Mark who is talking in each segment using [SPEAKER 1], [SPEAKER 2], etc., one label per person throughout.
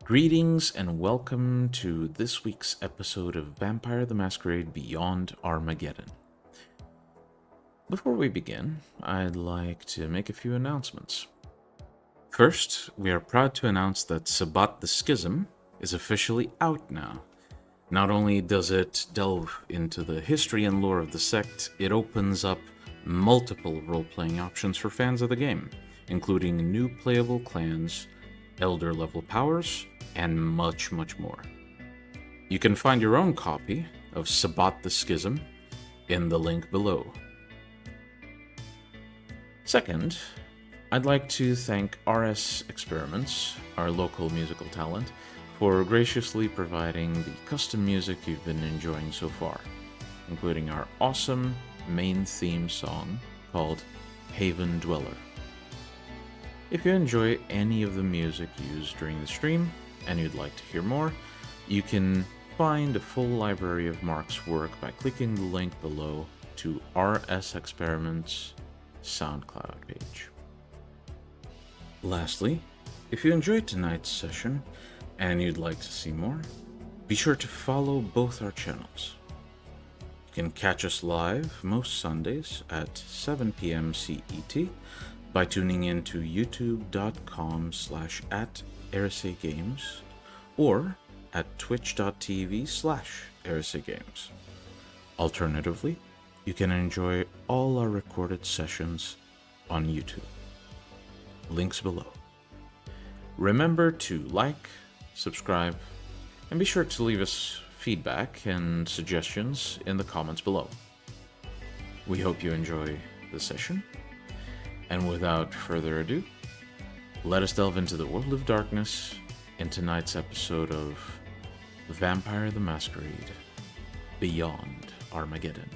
[SPEAKER 1] Greetings and welcome to this week's episode of Vampire the Masquerade Beyond Armageddon. Before we begin, I'd like to make a few announcements. First, we are proud to announce that Sabbat the Schism is officially out now. Not only does it delve into the history and lore of the sect, it opens up multiple role-playing options for fans of the game, including new playable clans, elder level powers, and much more. You can find your own copy of Sabbat the Schism in the link below. Second, I'd like to thank RS Experiments, our local musical talent, for graciously providing the custom music you've been enjoying so far, including our awesome main theme song called Haven Dweller. If you enjoy any of the music used during the stream, and you'd like to hear more, you can find a full library of Mark's work by clicking the link below to RS Experiments' SoundCloud page. Lastly, if you enjoyed tonight's session and you'd like to see more, be sure to follow both our channels. You can catch us live most Sundays at 7 p.m. CET by tuning in to youtube.com/@EriseGames or at twitch.tv/EriseGames. Alternatively, you can enjoy all our recorded sessions on YouTube. Links below. Remember to like, subscribe, and be sure to leave us feedback and suggestions in the comments below. We hope you enjoy the session. And without further ado, let us delve into the world of darkness in tonight's episode of Vampire the Masquerade Beyond Armageddon.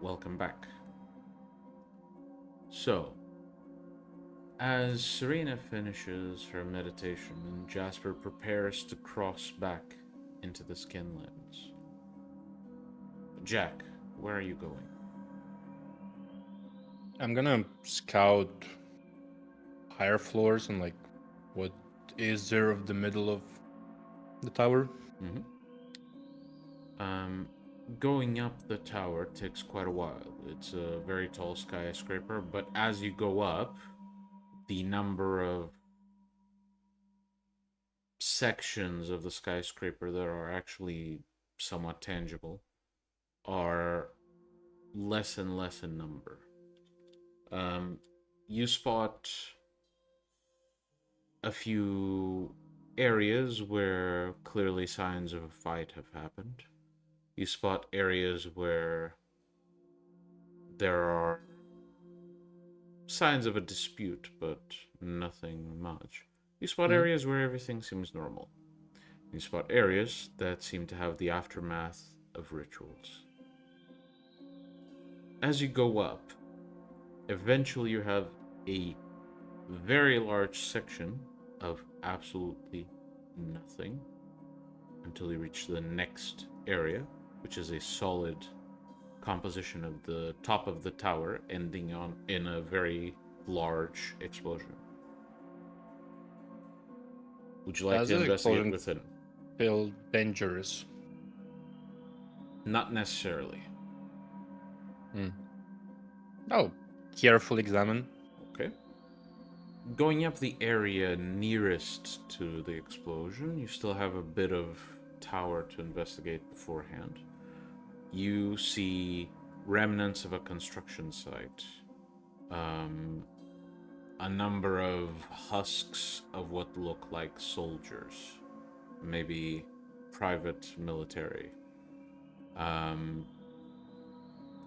[SPEAKER 1] Welcome back. So, as Serena finishes her meditation and Jasper prepares to cross back into the Skinlands, Jack, where are you going?
[SPEAKER 2] I'm gonna scout higher floors and what is there of the middle of the tower.
[SPEAKER 1] Going up the tower takes quite a while. It's a very tall skyscraper, but as you go up, the number of sections of the skyscraper that are actually somewhat tangible are less and less in number. You spot a few areas where clearly signs of a fight have happened. You spot areas where there are signs of a dispute, but nothing much. You spot areas where everything seems normal. You spot areas that seem to have the aftermath of rituals. As you go up, eventually you have a very large section of absolutely nothing until you reach the next area, which is a solid composition of the top of the tower ending in a very large explosion. Would you like
[SPEAKER 2] Does
[SPEAKER 1] to
[SPEAKER 2] this
[SPEAKER 1] investigate
[SPEAKER 2] explosion
[SPEAKER 1] within?
[SPEAKER 2] feel dangerous?
[SPEAKER 1] Not necessarily.
[SPEAKER 2] Oh, carefully examine.
[SPEAKER 1] Okay. Going up the area nearest to the explosion, you still have a bit of tower to investigate beforehand. You see remnants of a construction site, a number of husks of what look like soldiers, maybe private military, a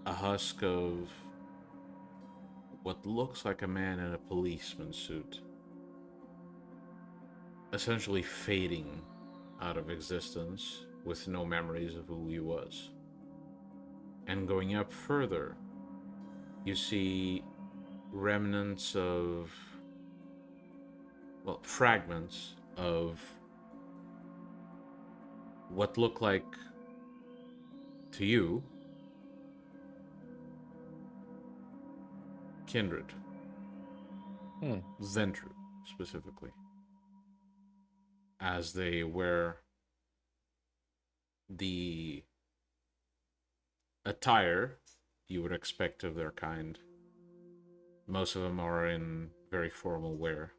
[SPEAKER 1] husk of what looks like a man in a policeman suit, essentially fading out of existence with no memories of who he was. And going up further, you see remnants of, well, fragments of what look like, to you, kindred. Ventrue, specifically. As they wear the attire you would expect of their kind. Most of them are in very formal wear.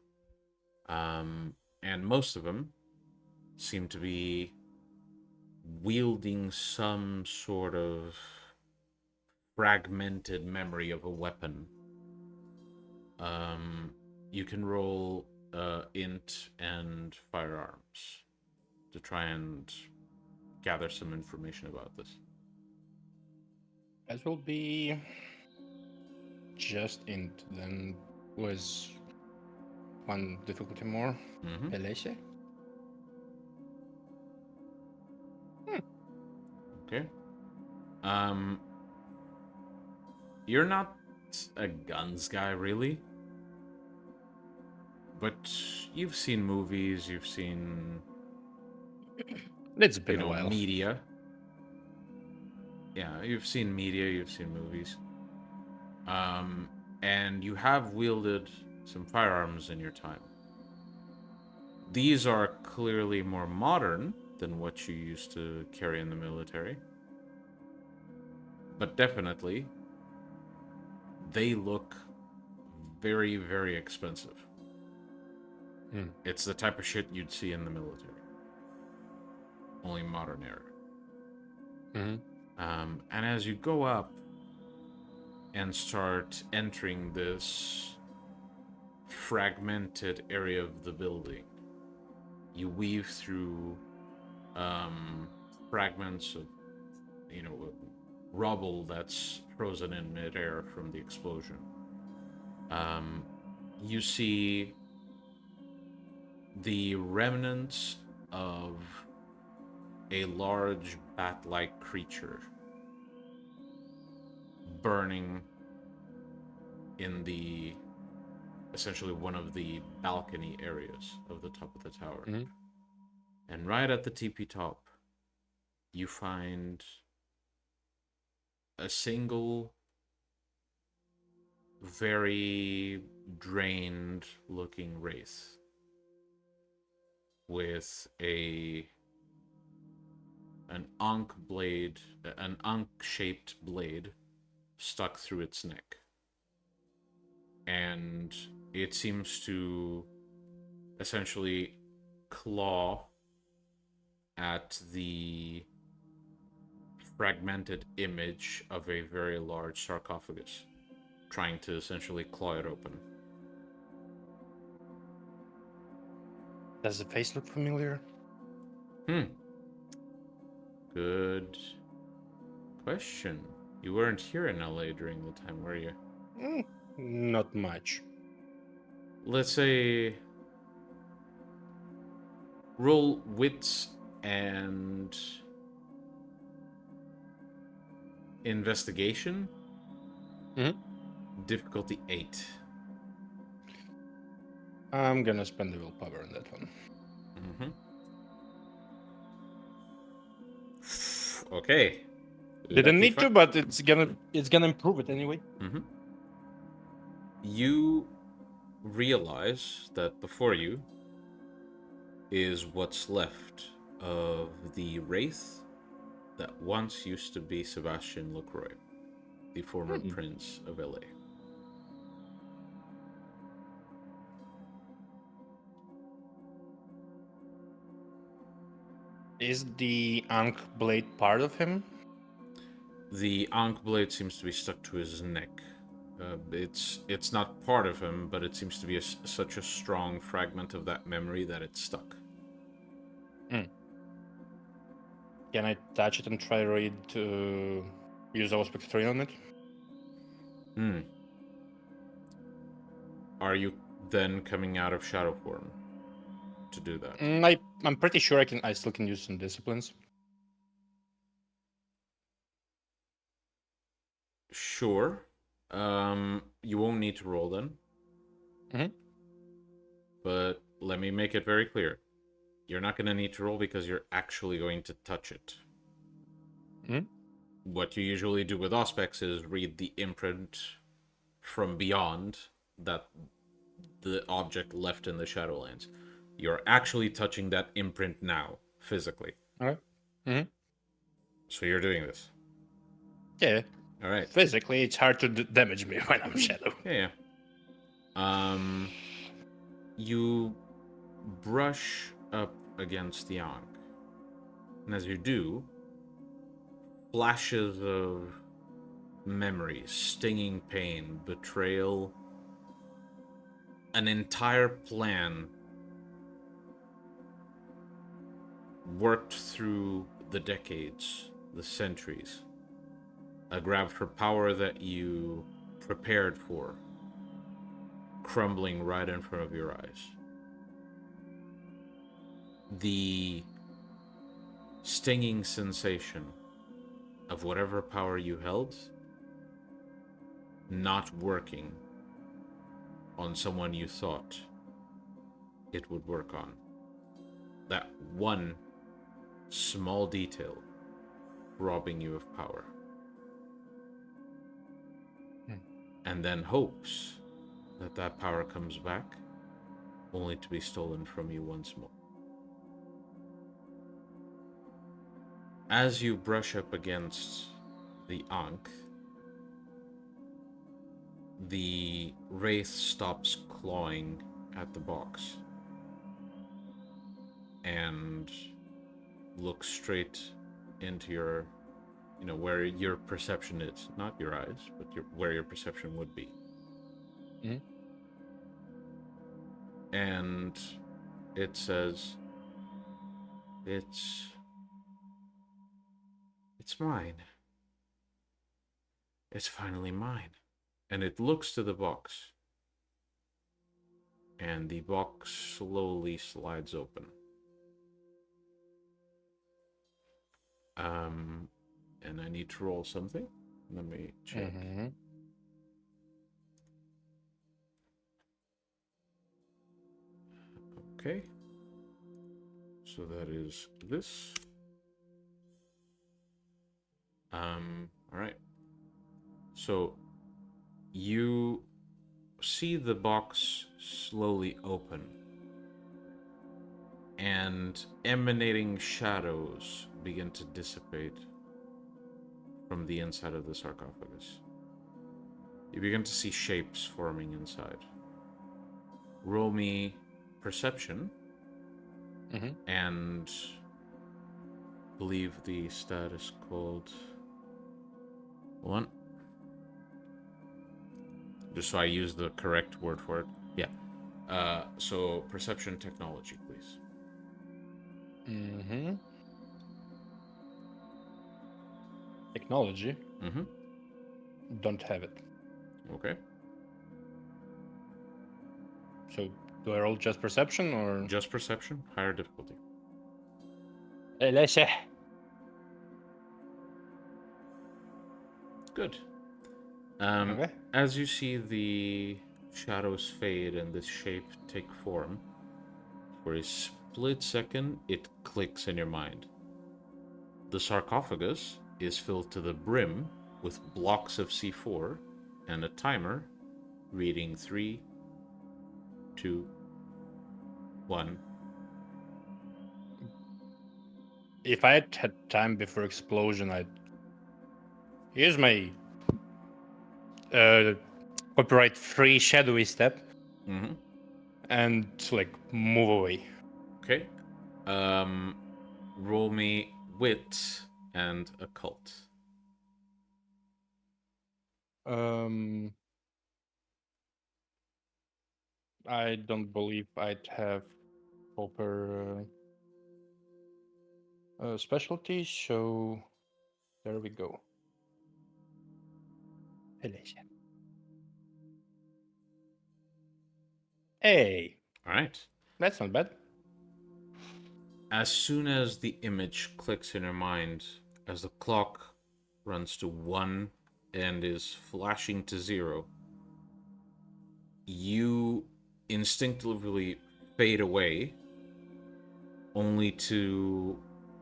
[SPEAKER 1] And most of them seem to be wielding some sort of fragmented memory of a weapon. You can roll int and firearms to try and gather some information about this.
[SPEAKER 2] That will be just int. Then was one difficulty more. Pelece?
[SPEAKER 1] Okay. You're not a guns guy, really. But you've seen movies, you've seen,
[SPEAKER 2] It's been a while.
[SPEAKER 1] media. Yeah, you've seen media, you've seen movies. And you have wielded some firearms in your time. These are clearly more modern than what you used to carry in the military. But definitely, they look very, very expensive. It's the type of shit you'd see in the military. Only modern era. And as you go up and start entering this fragmented area of the building, you weave through fragments of, rubble that's frozen in midair from the explosion. You see the remnants of a large bat-like creature burning in the, essentially one of the balcony areas of the top of the tower. And right at the TP top, you find a single, very drained looking wraith with an ankh-shaped blade stuck through its neck. And it seems to essentially claw at the fragmented image of a very large sarcophagus, trying to essentially claw it open.
[SPEAKER 2] Does the face look familiar?
[SPEAKER 1] Good question. You weren't here in LA during the time, were you?
[SPEAKER 2] Not much.
[SPEAKER 1] Let's say roll wits and investigation. Difficulty 8.
[SPEAKER 2] I'm gonna spend the willpower on that one.
[SPEAKER 1] Okay.
[SPEAKER 2] Didn't need to, but it's gonna improve it anyway.
[SPEAKER 1] You realize that before you is what's left of the wraith that once used to be Sebastian LaCroix. the former Prince of LA.
[SPEAKER 2] Is the Ankh blade part of him?
[SPEAKER 1] The Ankh blade seems to be stuck to his neck. It's not part of him, but it seems to be such a strong fragment of that memory that it's stuck.
[SPEAKER 2] Can I touch it and try use Aspect 3 on it?
[SPEAKER 1] Are you then coming out of shadow form to do that?
[SPEAKER 2] I'm pretty sure I still can use some disciplines.
[SPEAKER 1] Sure. You won't need to roll then. But let me make it very clear. You're not going to need to roll because you're actually going to touch it. What you usually do with Auspex is read the imprint from beyond that the object left in the Shadowlands. You're actually touching that imprint now, physically.
[SPEAKER 2] Okay.
[SPEAKER 1] So you're doing this.
[SPEAKER 2] Yeah.
[SPEAKER 1] All right.
[SPEAKER 2] Physically, it's hard to damage me when I'm shadow.
[SPEAKER 1] Yeah. You brush up against the Ankh. And as you do, flashes of memory, stinging pain, betrayal, an entire plan worked through the decades, the centuries. A grab for power that you prepared for, crumbling right in front of your eyes. The stinging sensation of whatever power you held not working on someone you thought it would work on. That one small detail robbing you of power. And then hopes that that power comes back, only to be stolen from you once more. As you brush up against the Ankh, the wraith stops clawing at the box and looks straight into your, where your perception is. Not your eyes, but where your perception would be. And it says, it's mine. It's finally mine. And it looks to the box. And the box slowly slides open. And I need to roll something. Let me check. Okay. So that is this. All right. So you see the box slowly open, and emanating shadows begin to dissipate from the inside of the sarcophagus. You begin to see shapes forming inside. Roll me perception, and believe the stat is called... Hold on. Just so I use the correct word for it. Yeah. So perception technology, please.
[SPEAKER 2] Technology? Don't have it.
[SPEAKER 1] Okay.
[SPEAKER 2] So do I roll just perception or?
[SPEAKER 1] Just perception, higher difficulty.
[SPEAKER 2] Let's see.
[SPEAKER 1] Good.
[SPEAKER 2] Okay.
[SPEAKER 1] As you see the shadows fade and this shape take form, for a split second, it clicks in your mind. The sarcophagus is filled to the brim with blocks of C4 and a timer reading 3, 2, 1.
[SPEAKER 2] If I had time before explosion, I'd use my copyright free shadowy step
[SPEAKER 1] Mm-hmm.
[SPEAKER 2] and like move away.
[SPEAKER 1] Okay. Roll me wit and occult.
[SPEAKER 2] I don't believe I'd have proper specialty, so there we go. Hey,
[SPEAKER 1] All right.
[SPEAKER 2] that's not bad.
[SPEAKER 1] As soon as the image clicks in your mind, as the clock runs to 1 and is flashing to 0, you instinctively fade away, only to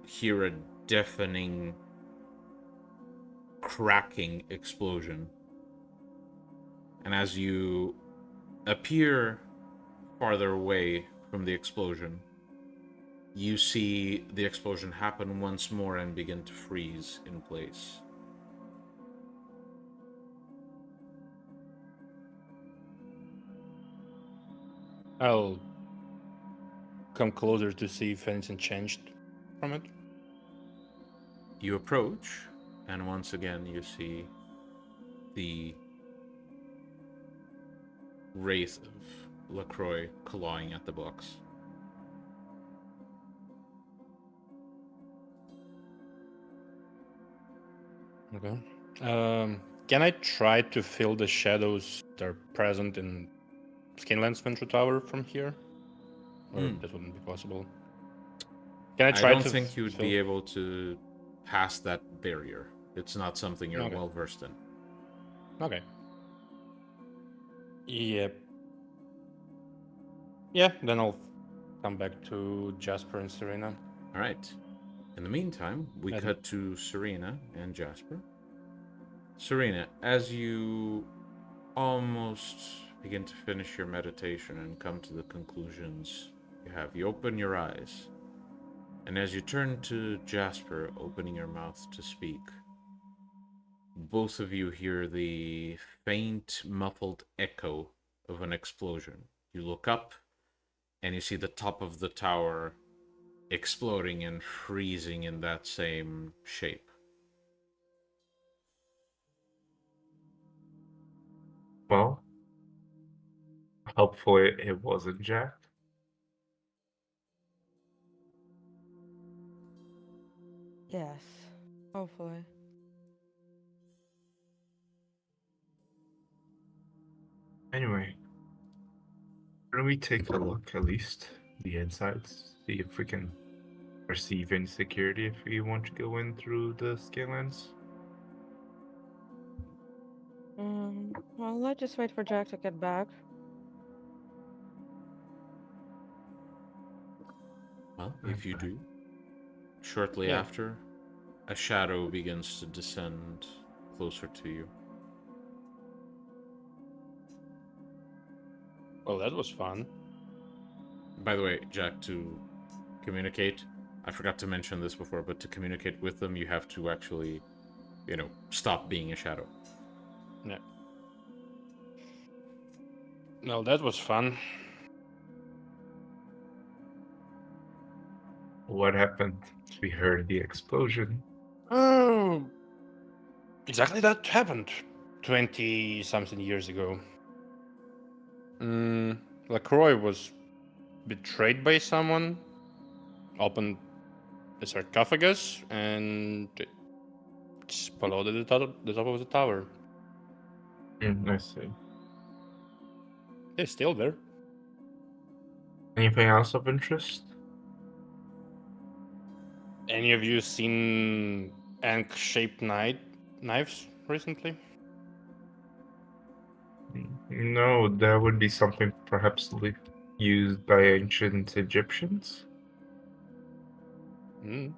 [SPEAKER 1] hear a deafening, cracking explosion. And as you appear farther away from the explosion, you see the explosion happen once more and begin to freeze in place.
[SPEAKER 2] I'll come closer to see if anything changed from it.
[SPEAKER 1] You approach, and once again you see the wraith of LaCroix clawing at the box.
[SPEAKER 2] Okay. Can I try to fill the shadows that are present in Skinland's Ventrue Tower from here? Or that wouldn't be possible. Can I
[SPEAKER 1] I
[SPEAKER 2] try
[SPEAKER 1] don't
[SPEAKER 2] to
[SPEAKER 1] think you would
[SPEAKER 2] fill?
[SPEAKER 1] be able to pass that barrier. It's not something you're
[SPEAKER 2] Okay.
[SPEAKER 1] well versed in.
[SPEAKER 2] Okay. Yep. Yeah, then I'll come back to Jasper and Serena.
[SPEAKER 1] All right. In the meantime, we
[SPEAKER 2] And-
[SPEAKER 1] cut to Serena and Jasper. Serena, as you almost begin to finish your meditation and come to the conclusions you open your eyes. And as you turn to Jasper, opening your mouth to speak, both of you hear the faint, muffled echo of an explosion. You look up, and you see the top of the tower exploding and freezing in that same shape.
[SPEAKER 3] Well, hopefully it wasn't Jack.
[SPEAKER 4] Yes, hopefully.
[SPEAKER 3] Anyway, why don't we take a look at least the insides, see if we can perceive any security if we want to go in through the Scanlands?
[SPEAKER 4] Well, let's just wait for Jack to get back.
[SPEAKER 1] Well, if you do, shortly
[SPEAKER 2] Yeah.
[SPEAKER 1] after, a shadow begins to descend closer to you.
[SPEAKER 2] Well, that was fun.
[SPEAKER 1] By the way, Jack, to communicate, I forgot to mention this before, but to communicate with them, you have to actually, stop being a shadow.
[SPEAKER 2] Yeah. Well, that was fun.
[SPEAKER 3] What happened? We heard the explosion.
[SPEAKER 2] Oh, exactly that happened 20 something years ago. LaCroix was betrayed by someone, opened the sarcophagus, and it exploded the top of the tower.
[SPEAKER 3] I see.
[SPEAKER 2] It's still there.
[SPEAKER 3] Anything else of interest?
[SPEAKER 2] Any of you seen ankh-shaped knives recently?
[SPEAKER 3] No, that would be something perhaps used by ancient Egyptians.
[SPEAKER 2] Hmm.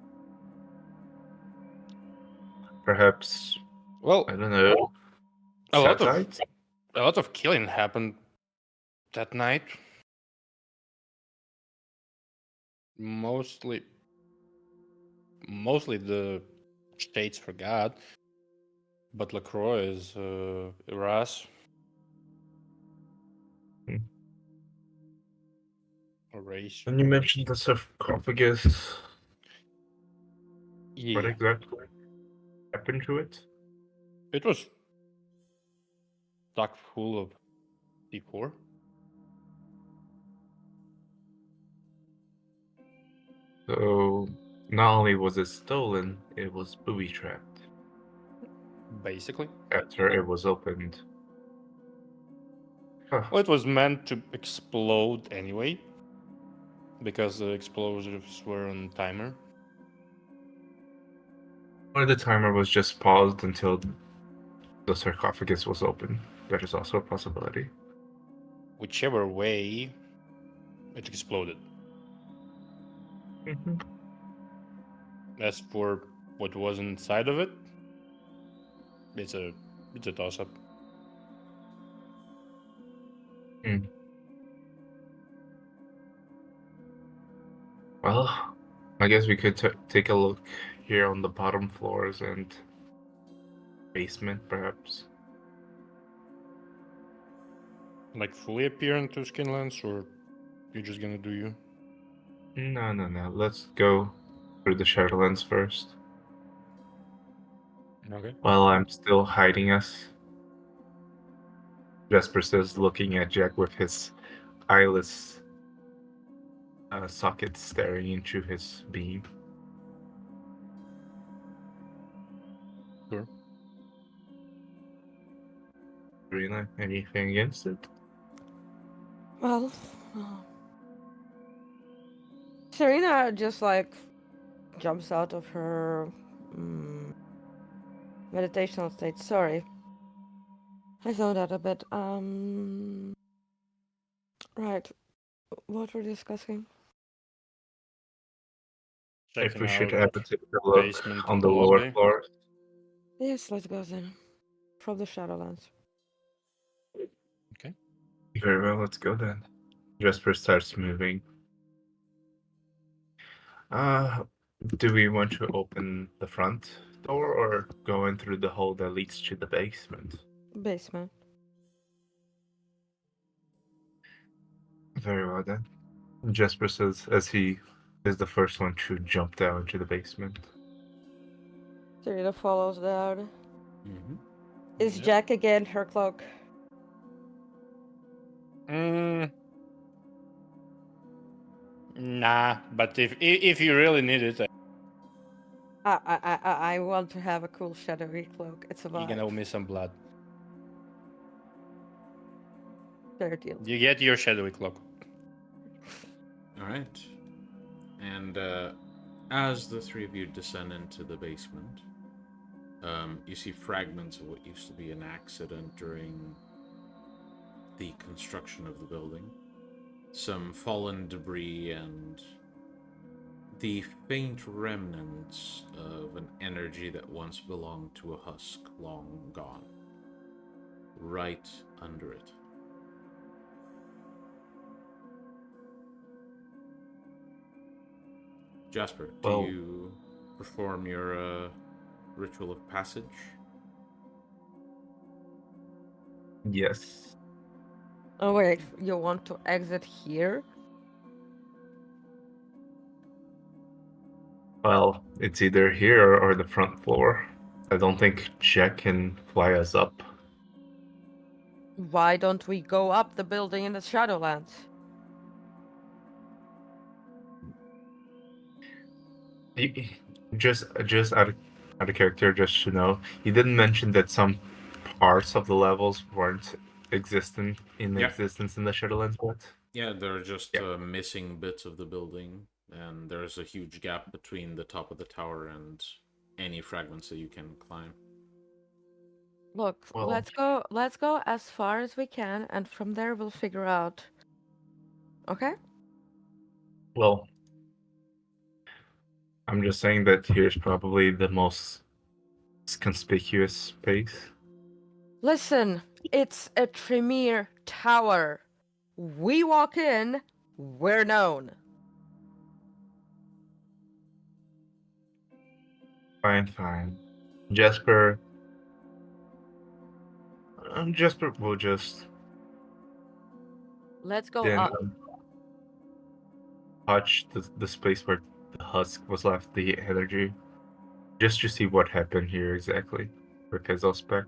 [SPEAKER 3] Perhaps,
[SPEAKER 2] Well,
[SPEAKER 3] I don't know,
[SPEAKER 2] a lot
[SPEAKER 3] Sadites?
[SPEAKER 2] of killing happened that night. Mostly the Shades forgot. But LaCroix is Erise.
[SPEAKER 3] Hmm.
[SPEAKER 2] Or race.
[SPEAKER 3] And you mentioned the sarcophagus. What
[SPEAKER 2] Yeah.
[SPEAKER 3] exactly happened to it?
[SPEAKER 2] It was stuck full of D4.
[SPEAKER 3] So, not only was it stolen, it was booby trapped
[SPEAKER 2] Basically.
[SPEAKER 3] after it was opened. Huh.
[SPEAKER 2] Well, it was meant to explode anyway. Because the explosives were on timer.
[SPEAKER 3] Or the timer was just paused until the sarcophagus was open. That is also a possibility.
[SPEAKER 2] Whichever way, it exploded.
[SPEAKER 3] Mm-hmm.
[SPEAKER 2] As for what was inside of it, it's a toss-up.
[SPEAKER 3] Well, I guess we could take a look here on the bottom floors and basement, perhaps.
[SPEAKER 2] Like fully appear into Skinlands, or you're just gonna do you?
[SPEAKER 3] No. Let's go through the Shadowlands first.
[SPEAKER 2] Okay.
[SPEAKER 3] While I'm still hiding us, Jasper says, looking at Jack with his eyeless socket staring into his beam.
[SPEAKER 2] Sure.
[SPEAKER 3] Serena, anything against it?
[SPEAKER 4] Well, Serena just like jumps out of her meditational state. Sorry, I zoned out a bit. Right. What we're discussing?
[SPEAKER 3] If
[SPEAKER 2] Checking
[SPEAKER 3] we should
[SPEAKER 2] out
[SPEAKER 3] have to take a look
[SPEAKER 2] basement
[SPEAKER 3] on
[SPEAKER 2] and
[SPEAKER 3] the lower
[SPEAKER 2] lobby.
[SPEAKER 3] floors.
[SPEAKER 4] Yes, let's go then. From the Shadowlands.
[SPEAKER 2] Okay.
[SPEAKER 3] Very well, let's go then. Jasper starts moving. Do we want to open the front door or go in through the hole that leads to the basement?
[SPEAKER 4] Basement.
[SPEAKER 3] Very well then. Jasper says as he is the first one to jump down to the basement.
[SPEAKER 4] Serena follows down.
[SPEAKER 1] Mm-hmm.
[SPEAKER 4] Is
[SPEAKER 1] Yep.
[SPEAKER 4] Jack again her cloak?
[SPEAKER 2] Nah, but if you really need it,
[SPEAKER 4] I want to have a cool shadowy cloak. It's a
[SPEAKER 2] you're
[SPEAKER 4] vibe.
[SPEAKER 2] gonna owe me some blood.
[SPEAKER 4] Fair deal.
[SPEAKER 2] You get your shadowy cloak.
[SPEAKER 1] All right. And as the three of you descend into the basement, you see fragments of what used to be an accident during the construction of the building. Some fallen debris and the faint remnants of an energy that once belonged to a husk long gone. Right under it. Jasper, do
[SPEAKER 3] Well-
[SPEAKER 1] you perform your ritual of passage?
[SPEAKER 3] Yes.
[SPEAKER 4] Oh wait, you want to exit here?
[SPEAKER 3] Well, it's either here or the front floor. I don't think Jack can fly us up.
[SPEAKER 4] Why don't we go up the building in the Shadowlands?
[SPEAKER 3] Just out of character, just to know, you didn't mention that some parts of the levels weren't existent in
[SPEAKER 1] Yeah.
[SPEAKER 3] existence in the Shadowlands yet.
[SPEAKER 1] Yeah, there are just
[SPEAKER 3] Yeah.
[SPEAKER 1] missing bits of the building, and there's a huge gap between the top of the tower and any fragments that you can climb.
[SPEAKER 4] Look,
[SPEAKER 3] Well-
[SPEAKER 4] let's go as far as we can, and from there we'll figure out. Okay?
[SPEAKER 3] Well, I'm just saying that here's probably the most conspicuous space.
[SPEAKER 4] Listen, it's a Tremere Tower. We walk in, we're known.
[SPEAKER 3] Fine. Jasper Jasper will just
[SPEAKER 4] Let's go
[SPEAKER 3] then
[SPEAKER 4] up.
[SPEAKER 3] touch the space where the husk was left, the energy, just to see what happened here exactly with his spec.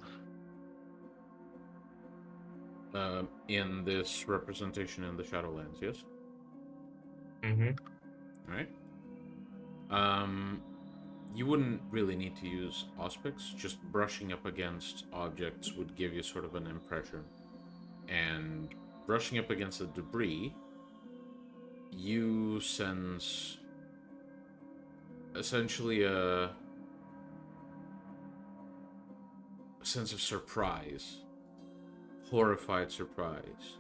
[SPEAKER 1] In this representation in the Shadowlands, yes?
[SPEAKER 3] Mm-hmm.
[SPEAKER 1] Alright. You wouldn't really need to use Auspex, just brushing up against objects would give you sort of an impression. And brushing up against the debris, you sense essentially a sense of surprise, horrified surprise,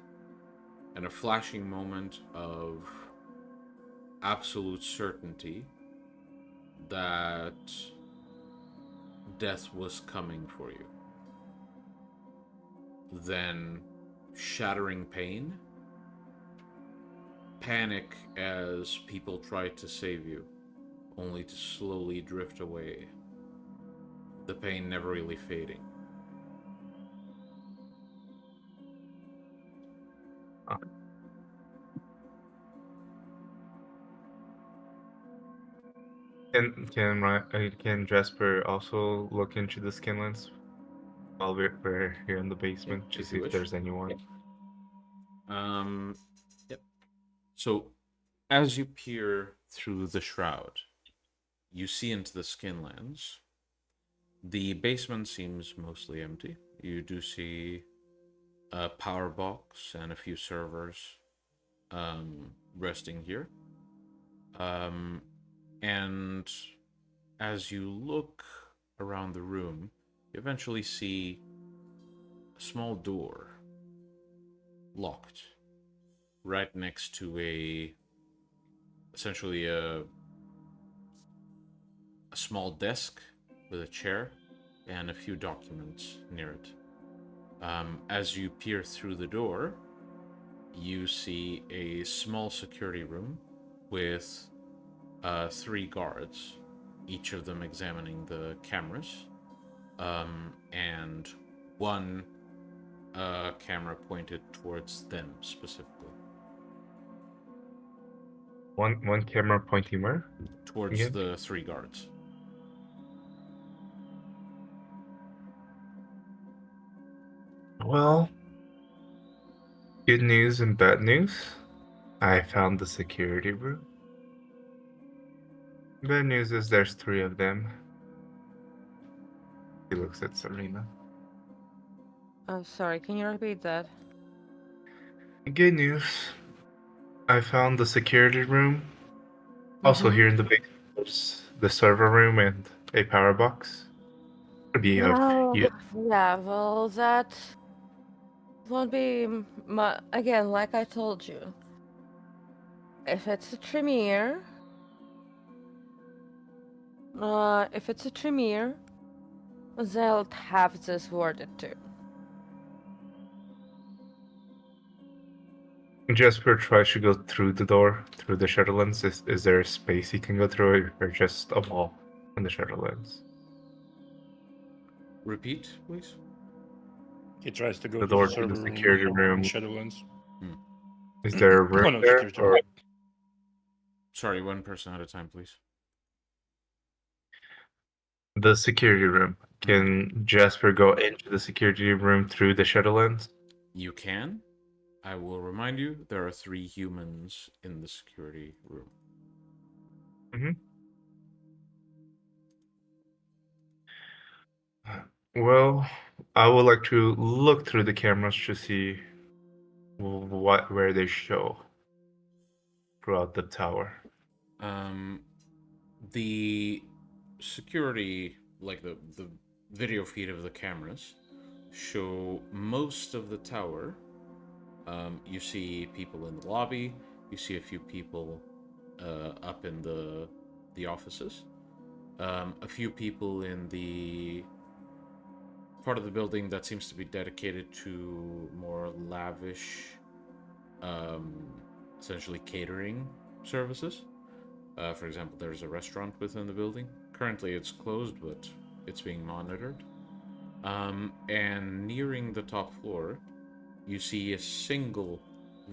[SPEAKER 1] and a flashing moment of absolute certainty that death was coming for you. Then shattering pain, panic as people try to save you, only to slowly drift away, the pain never really fading.
[SPEAKER 3] Can Jasper also look into the Skinlands while we're here in the basement to
[SPEAKER 1] if
[SPEAKER 3] see
[SPEAKER 1] you
[SPEAKER 3] if
[SPEAKER 1] wish.
[SPEAKER 3] there's anyone?
[SPEAKER 1] Yep. So, as you peer through the shroud, you see into the Skinlands. The basement seems mostly empty. You do see a power box and a few servers resting here. And as you look around the room, you eventually see a small door locked right next to essentially a small desk with a chair and a few documents near it. As you peer through the door, you see a small security room with 3 guards, each of them examining the cameras, and one camera pointed towards them specifically.
[SPEAKER 3] One camera pointing where?
[SPEAKER 1] Towards
[SPEAKER 3] Yeah.
[SPEAKER 1] the 3 guards.
[SPEAKER 3] Well, good news and bad news. I found the security room. Bad news is there's 3 of them. He looks at Serena.
[SPEAKER 4] I'm sorry, can you repeat that?
[SPEAKER 3] Good news. I found the security room. Also here in the basement, there's the server room and a power box. Be of
[SPEAKER 4] Oh, yeah, well, that won't be again, like I told you. If it's a Tremere, they'll have this worded too.
[SPEAKER 3] Jasper tries to go through the door, through the Shadowlands. Is there a space he can go through, or just a wall in the Shadowlands?
[SPEAKER 1] Repeat, please.
[SPEAKER 2] He tries to go
[SPEAKER 3] The
[SPEAKER 2] to
[SPEAKER 3] door
[SPEAKER 2] the
[SPEAKER 3] to the
[SPEAKER 2] server
[SPEAKER 3] security
[SPEAKER 2] room
[SPEAKER 3] room.
[SPEAKER 2] in Shadowlands.
[SPEAKER 3] Is there a room
[SPEAKER 2] Oh, no,
[SPEAKER 3] there?
[SPEAKER 2] security
[SPEAKER 3] Or
[SPEAKER 2] room.
[SPEAKER 1] Sorry, one person at a time, please.
[SPEAKER 3] the security room. Can Jasper go into the security room through the Shadowlands?
[SPEAKER 1] You can. I will remind you, there are 3 humans in the security room.
[SPEAKER 3] Well, I would like to look through the cameras to see where they show throughout the tower.
[SPEAKER 1] The security, like the video feed of the cameras, show most of the tower. You see people in the lobby. You see a few people up in the offices. A few people in the part of the building that seems to be dedicated to more lavish, essentially catering services. For example, there's a restaurant within the building. Currently, it's closed, but it's being monitored. And nearing the top floor, you see a single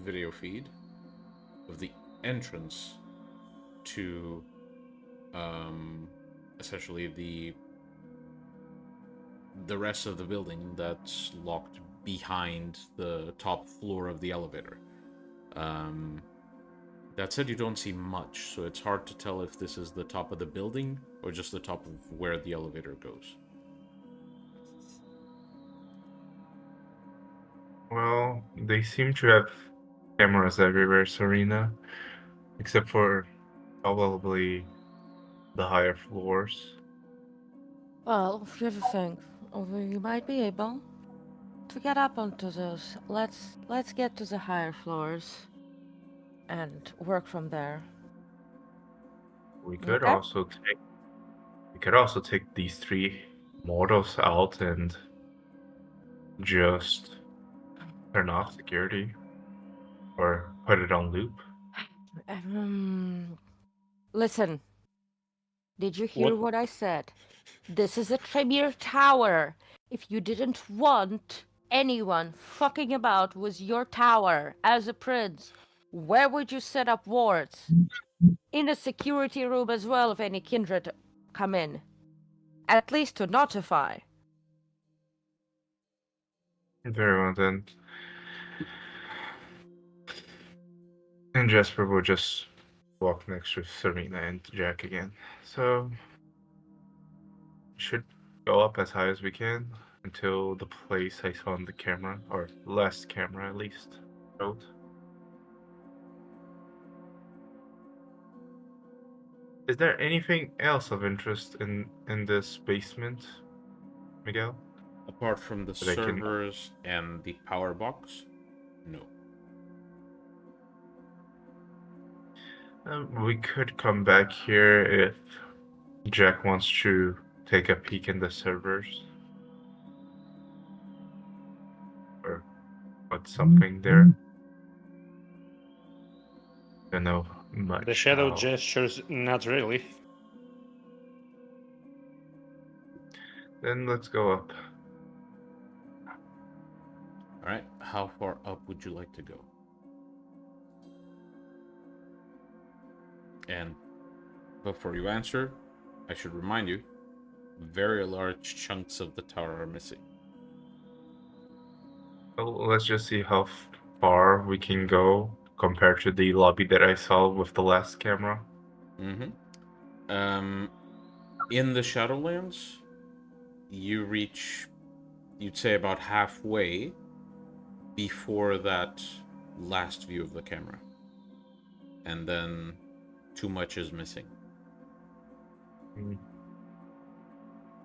[SPEAKER 1] video feed of the entrance to essentially the rest of the building that's locked behind the top floor of the elevator. That said, you don't see much, so it's hard to tell if this is the top of the building or just the top of where the elevator goes.
[SPEAKER 3] Well, they seem to have cameras everywhere, Serena, except for probably the higher floors.
[SPEAKER 4] Well, here's the thing. We might be able to get up onto those. Let's get to the higher floors and work from there.
[SPEAKER 3] We could
[SPEAKER 4] Okay?
[SPEAKER 3] also take these three mortals out and just turn off security or put it on loop.
[SPEAKER 4] Listen, did you hear
[SPEAKER 2] What?
[SPEAKER 4] what I said? This is a Tremere Tower. If you didn't want anyone fucking about with your tower as a prince, where would you set up wards? In a security room as well if any kindred come in. At least to notify.
[SPEAKER 3] Very well then. And Jasper will just walk next to Serena and Jack again. So we should go up as high as we can until the place I saw on the camera, or last camera at least, showed. Is there anything else of interest in this basement, Miguel?
[SPEAKER 1] Apart from the
[SPEAKER 3] That I can-
[SPEAKER 1] servers and the power box, no.
[SPEAKER 3] We could come back here if Jack wants to take a peek in the servers. Or put something there. Don't know much.
[SPEAKER 2] The shadow
[SPEAKER 3] how-
[SPEAKER 2] gestures, not really.
[SPEAKER 3] Then let's go up.
[SPEAKER 1] All right, how far up would you like to go? And before you answer, I should remind you, very large chunks of the tower are missing.
[SPEAKER 3] Well, let's just see how far we can go compared to the lobby that I saw with the last camera.
[SPEAKER 1] Mm-hmm. In the Shadowlands, you reach, you'd say, about halfway before that last view of the camera. And then too much is missing.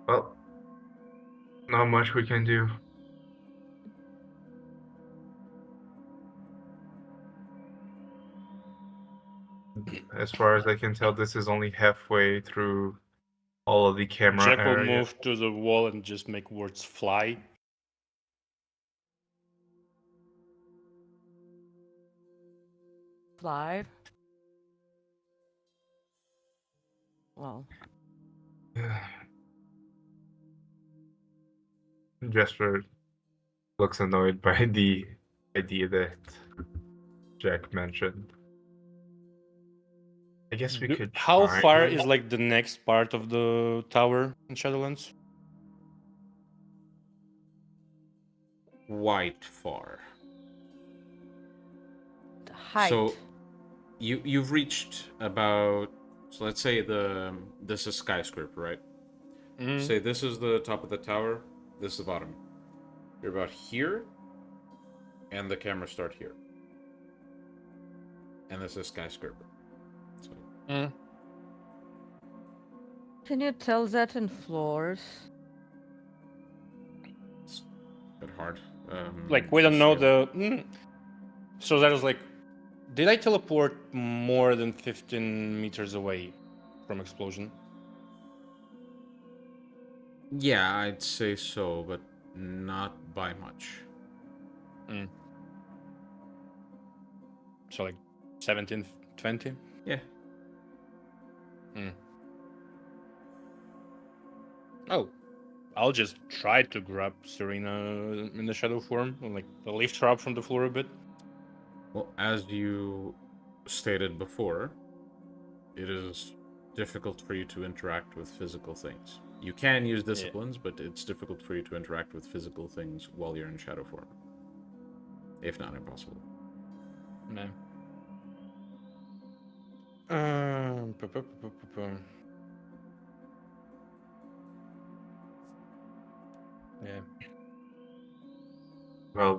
[SPEAKER 3] Well, not much we can do. As far as I can tell, this is only halfway through all of the camera
[SPEAKER 2] Jack will
[SPEAKER 3] area.
[SPEAKER 2] move to the wall and just make words fly.
[SPEAKER 4] Fly. Well,
[SPEAKER 3] Jasper looks annoyed by the idea that Jack mentioned. I guess we could
[SPEAKER 2] How
[SPEAKER 3] try.
[SPEAKER 2] far is like the next part of the tower in Shadowlands?
[SPEAKER 1] Quite far.
[SPEAKER 4] the height.
[SPEAKER 1] So you've reached about, so let's say this is skyscraper, right?
[SPEAKER 2] Mm.
[SPEAKER 1] Say this is the top of the tower, this is the bottom. You're about here, and the cameras start here. And this is skyscraper. So
[SPEAKER 2] Mm.
[SPEAKER 4] Can you tell that in floors?
[SPEAKER 1] it's a bit hard.
[SPEAKER 2] Like we don't
[SPEAKER 1] to
[SPEAKER 2] know
[SPEAKER 1] scale.
[SPEAKER 2] the. So that was like, did I teleport more than 15 meters away from explosion?
[SPEAKER 1] Yeah, I'd say so, but not by much.
[SPEAKER 2] So like 17, 20?
[SPEAKER 1] Yeah.
[SPEAKER 2] Oh, I'll just try to grab Serena in the shadow form, and like lift her up from the floor a bit.
[SPEAKER 1] Well, as you stated before, it is difficult for you to interact with physical things. You can use disciplines, but it's difficult for you to interact with physical things while you're in shadow form. If not impossible.
[SPEAKER 2] No. Yeah.
[SPEAKER 3] Well,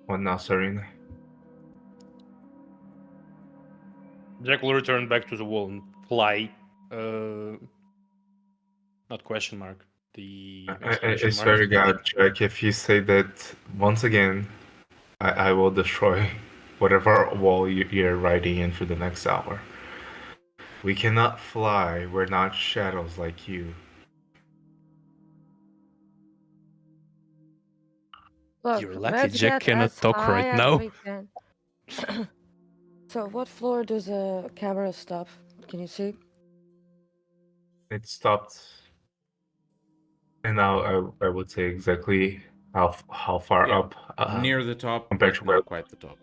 [SPEAKER 3] one now, Serena.
[SPEAKER 2] Jack will return back to the wall and fly. Not question mark. The
[SPEAKER 3] I
[SPEAKER 2] exclamation mark.
[SPEAKER 3] swear to God, Jack, if you say that once again, I will destroy whatever wall you're riding in for the next hour. We cannot fly. We're not shadows like you.
[SPEAKER 4] Look,
[SPEAKER 2] You're lucky
[SPEAKER 4] let's
[SPEAKER 2] Jack
[SPEAKER 4] get
[SPEAKER 2] cannot
[SPEAKER 4] as
[SPEAKER 2] talk
[SPEAKER 4] high
[SPEAKER 2] right
[SPEAKER 4] as
[SPEAKER 2] now.
[SPEAKER 4] we can. So, what floor does the camera stop? Can you see?
[SPEAKER 3] It stopped, and now I would say exactly how far
[SPEAKER 1] Yeah,
[SPEAKER 3] up
[SPEAKER 1] near the top,
[SPEAKER 3] compared
[SPEAKER 1] but
[SPEAKER 3] to where.
[SPEAKER 1] not quite the top.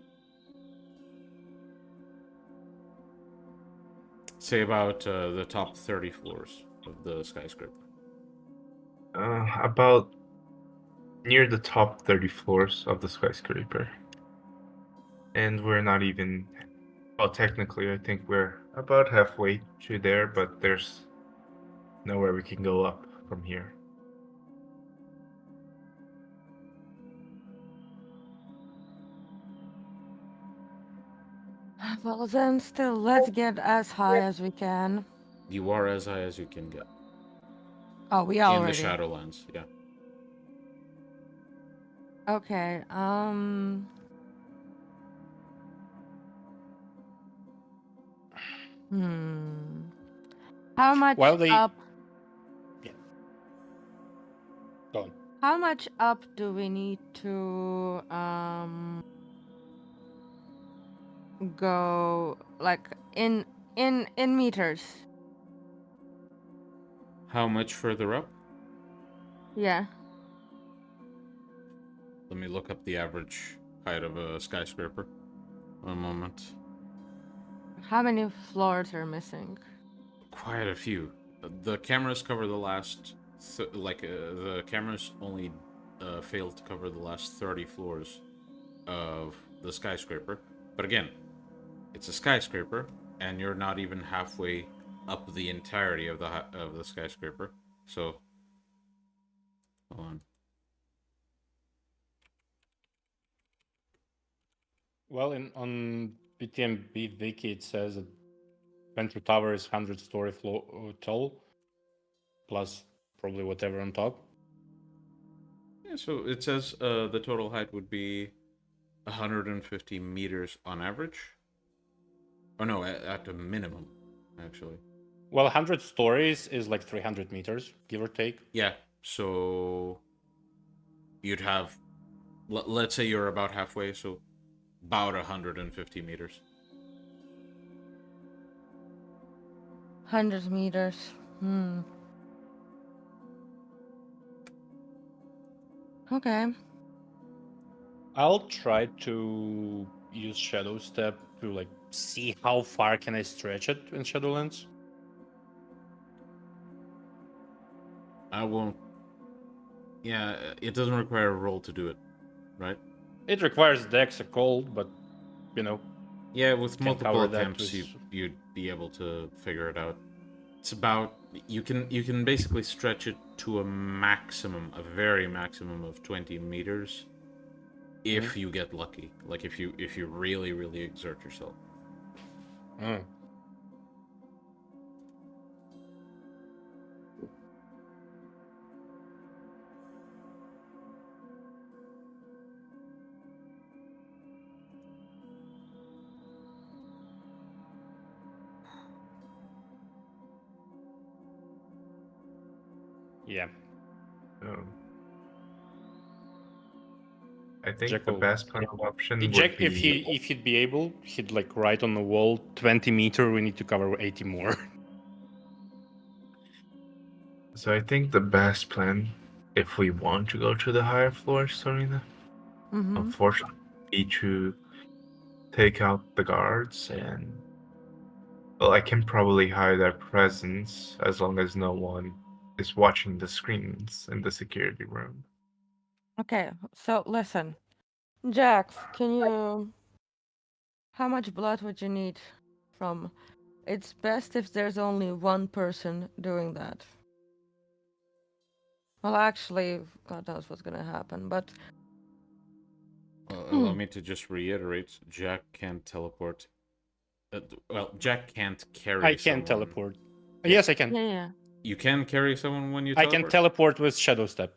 [SPEAKER 1] Say about the top 30 floors of the skyscraper.
[SPEAKER 3] About near the top 30 floors of the skyscraper. And we're not even. Well, technically, I think we're about halfway to there, but there's nowhere we can go up from here.
[SPEAKER 4] Well, then, still, let's get as high as we can.
[SPEAKER 1] You are as high as you can get.
[SPEAKER 4] Oh, we
[SPEAKER 1] In the
[SPEAKER 4] already.
[SPEAKER 1] Shadowlands, yeah.
[SPEAKER 4] Okay. How much
[SPEAKER 2] While they-
[SPEAKER 4] up?
[SPEAKER 2] Yeah. Go on.
[SPEAKER 4] How much up do we need to go, like in meters?
[SPEAKER 1] How much further up?
[SPEAKER 4] Yeah.
[SPEAKER 1] Let me look up the average height of a skyscraper. One moment.
[SPEAKER 4] How many floors are missing?
[SPEAKER 1] Quite a few. The cameras cover the last, the cameras only failed to cover the last 30 floors of the skyscraper. But again, it's a skyscraper, and you're not even halfway up the entirety of the skyscraper. So, hold on.
[SPEAKER 2] Well, on VtM wiki it says that Ventrue Tower is 100-story tall, plus probably whatever on top.
[SPEAKER 1] Yeah, so it says the total height would be 150 meters on average. Oh no, at a minimum, actually.
[SPEAKER 2] Well, 100 stories is like 300 meters, give or take.
[SPEAKER 1] Yeah, so you'd have, let's say you're about halfway, so about 150 meters.
[SPEAKER 4] 100 meters. Okay.
[SPEAKER 2] I'll try to use Shadow Step to like see how far can I stretch it in Shadowlands.
[SPEAKER 1] I won't. Yeah, it doesn't require a roll to do it, right?
[SPEAKER 2] It requires Dex a cold, but you know.
[SPEAKER 1] Yeah, with
[SPEAKER 2] Can
[SPEAKER 1] multiple
[SPEAKER 2] cover that
[SPEAKER 1] attempts,
[SPEAKER 2] with-
[SPEAKER 1] you'd be able to figure it out. It's about you can basically stretch it to a maximum, a very maximum of 20 meters, if you get lucky. Like if you really exert yourself.
[SPEAKER 2] Mm. Yeah.
[SPEAKER 3] I think
[SPEAKER 2] Jack
[SPEAKER 3] the
[SPEAKER 2] will-
[SPEAKER 3] best kind of option would
[SPEAKER 2] Jack,
[SPEAKER 3] be.
[SPEAKER 2] if he'd be able, he'd like write on the wall 20 meter. We need to cover 80 more.
[SPEAKER 3] So I think the best plan if we want to go to the higher floors, Serena.
[SPEAKER 4] Mm-hmm.
[SPEAKER 3] Unfortunately, we need to take out the guards and well, I can probably hide their presence as long as no one is watching the screens in the security room.
[SPEAKER 4] Okay, so listen. Jax, can you... How much blood would you need from... It's best if there's only one person doing that. Well, actually, God knows what's gonna happen, but...
[SPEAKER 1] Allow me to just reiterate, Jack can't teleport. Well, Jack can't carry
[SPEAKER 2] I can
[SPEAKER 1] someone.
[SPEAKER 2] teleport.
[SPEAKER 1] Yeah.
[SPEAKER 2] Yes, I can.
[SPEAKER 4] Yeah.
[SPEAKER 1] You can carry someone when you
[SPEAKER 2] I
[SPEAKER 1] teleport?
[SPEAKER 2] can teleport with Shadow Step.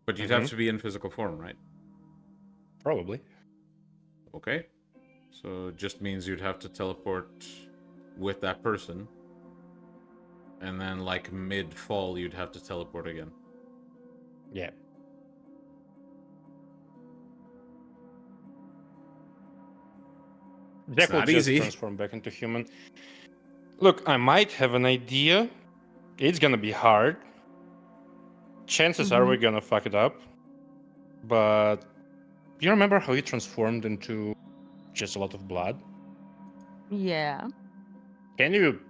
[SPEAKER 1] But you'd have to be in physical form, right?
[SPEAKER 2] Probably.
[SPEAKER 1] Okay. So it just means you'd have to teleport with that person. And then, like, mid-fall, you'd have to teleport again.
[SPEAKER 2] Yeah. Jack will
[SPEAKER 1] not
[SPEAKER 2] just
[SPEAKER 1] easy.
[SPEAKER 2] transform back into human. Look, I might have an idea. It's gonna be hard. Chances are we're gonna fuck it up. But you remember how he transformed into just a lot of blood?
[SPEAKER 4] Yeah.
[SPEAKER 2] Can you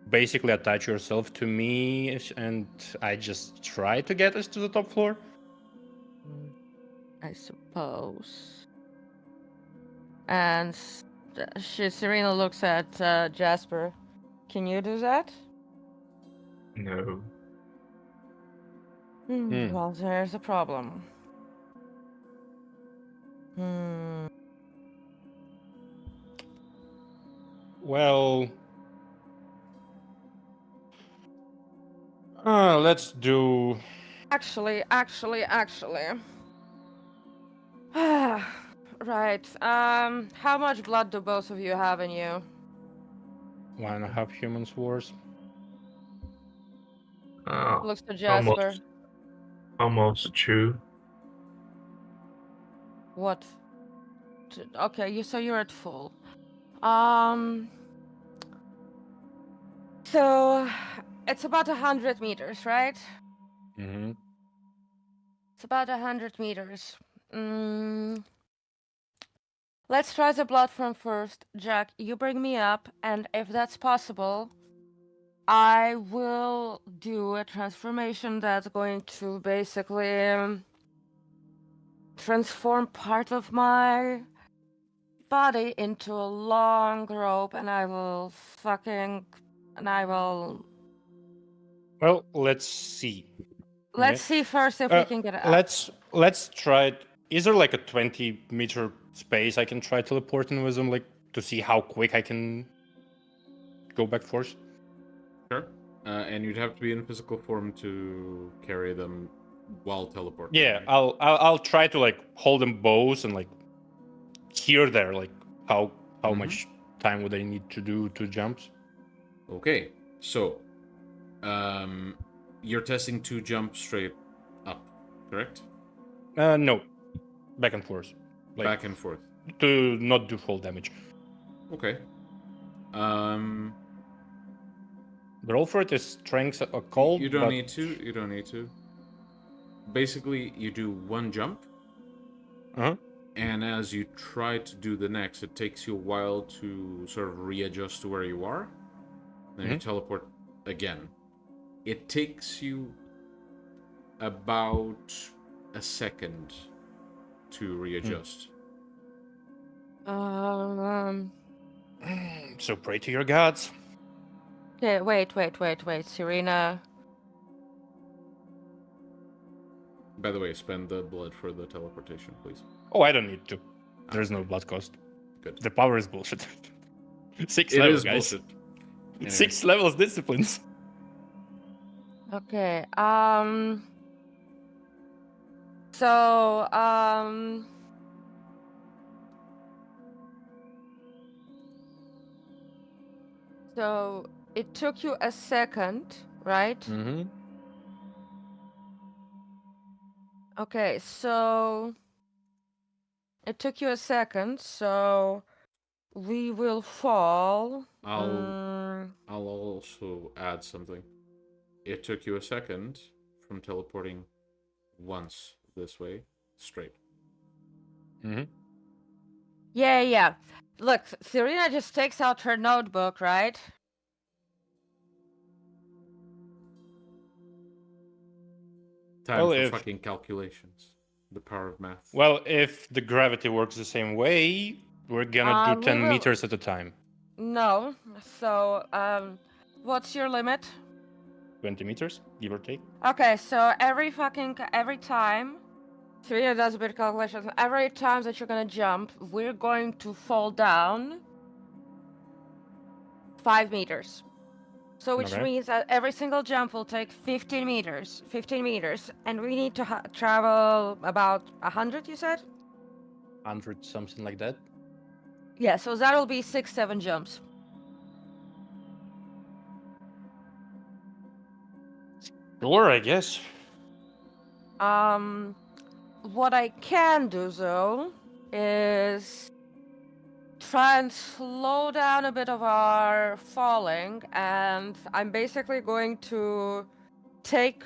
[SPEAKER 2] basically attach yourself to me and I just try to get us to the top floor?
[SPEAKER 4] I suppose. And Serena looks at Jasper. Can you do that?
[SPEAKER 3] No.
[SPEAKER 4] Well, there's a problem. Hmm.
[SPEAKER 2] Well, let's do.
[SPEAKER 4] Actually. Right. How much blood do both of you have in you?
[SPEAKER 2] 1.5 humans wars.
[SPEAKER 4] Looks to Jasper.
[SPEAKER 3] Almost true.
[SPEAKER 4] What? Okay, so you're at full. So it's about 100 meters, right?
[SPEAKER 2] Mm-hmm.
[SPEAKER 4] It's about 100 meters. Let's try the blood from first. Jack, you bring me up, and if that's possible, I will do a transformation that's going to basically transform part of my body into a long rope, and I will.
[SPEAKER 2] Well, let's see.
[SPEAKER 4] Let's see first if we can get it up.
[SPEAKER 2] Let's try it. Is there like a 20-meter space I can try teleporting with them, like to see how quick I can go back forth?
[SPEAKER 1] Sure. And you'd have to be in physical form to carry them while teleporting.
[SPEAKER 2] Yeah,
[SPEAKER 1] right?
[SPEAKER 2] I'll try to like hold them both and like here there like how much time would I need to do 2 jumps?
[SPEAKER 1] Okay. So, you're testing 2 jumps straight up, correct?
[SPEAKER 2] No, back and forth, like
[SPEAKER 1] Back and forth.
[SPEAKER 2] to not do full damage.
[SPEAKER 1] Okay.
[SPEAKER 2] The roll for it is strength occult.
[SPEAKER 1] You don't need to. You don't need to. Basically, you do 1 jump, and as you try to do the next, it takes you a while to sort of readjust to where you are. Then you teleport again. It takes you about a second to readjust.
[SPEAKER 2] So pray to your gods.
[SPEAKER 4] Okay, wait, Serena.
[SPEAKER 1] By the way, spend the blood for the teleportation, please.
[SPEAKER 2] Oh, I don't need to. There's no blood cost.
[SPEAKER 1] Good.
[SPEAKER 2] The power is bullshit. 6
[SPEAKER 1] It
[SPEAKER 2] levels,
[SPEAKER 1] is
[SPEAKER 2] guys.
[SPEAKER 1] bullshit. Anyway.
[SPEAKER 2] 6 levels disciplines.
[SPEAKER 4] Okay, so, so it took you a second, right?
[SPEAKER 2] Mm-hmm.
[SPEAKER 4] Okay, so it took you a second, so we will fall.
[SPEAKER 1] I'll also add something. It took you a second from teleporting once this way, straight.
[SPEAKER 2] Mm-hmm.
[SPEAKER 4] Yeah. Look, Serena just takes out her notebook, right?
[SPEAKER 1] Time
[SPEAKER 2] Well,
[SPEAKER 1] for
[SPEAKER 2] if-
[SPEAKER 1] fucking calculations. The power of math.
[SPEAKER 2] Well, if the gravity works the same way, we're gonna do
[SPEAKER 4] we
[SPEAKER 2] 10
[SPEAKER 4] will-
[SPEAKER 2] meters at a time.
[SPEAKER 4] No. So, what's your limit?
[SPEAKER 2] 20 meters, give or take.
[SPEAKER 4] Okay, so every time, Serena does a bit of calculations. Every time that you're gonna jump, we're going to fall down 5 meters. So which
[SPEAKER 2] Okay.
[SPEAKER 4] means that every single jump will take 15 meters. 15 meters. And we need to travel about 100, you said?
[SPEAKER 2] 100, something like that.
[SPEAKER 4] Yeah, so that'll be 6-7 jumps.
[SPEAKER 2] Sure, I guess.
[SPEAKER 4] What I can do though is try and slow down a bit of our falling, and I'm basically going to take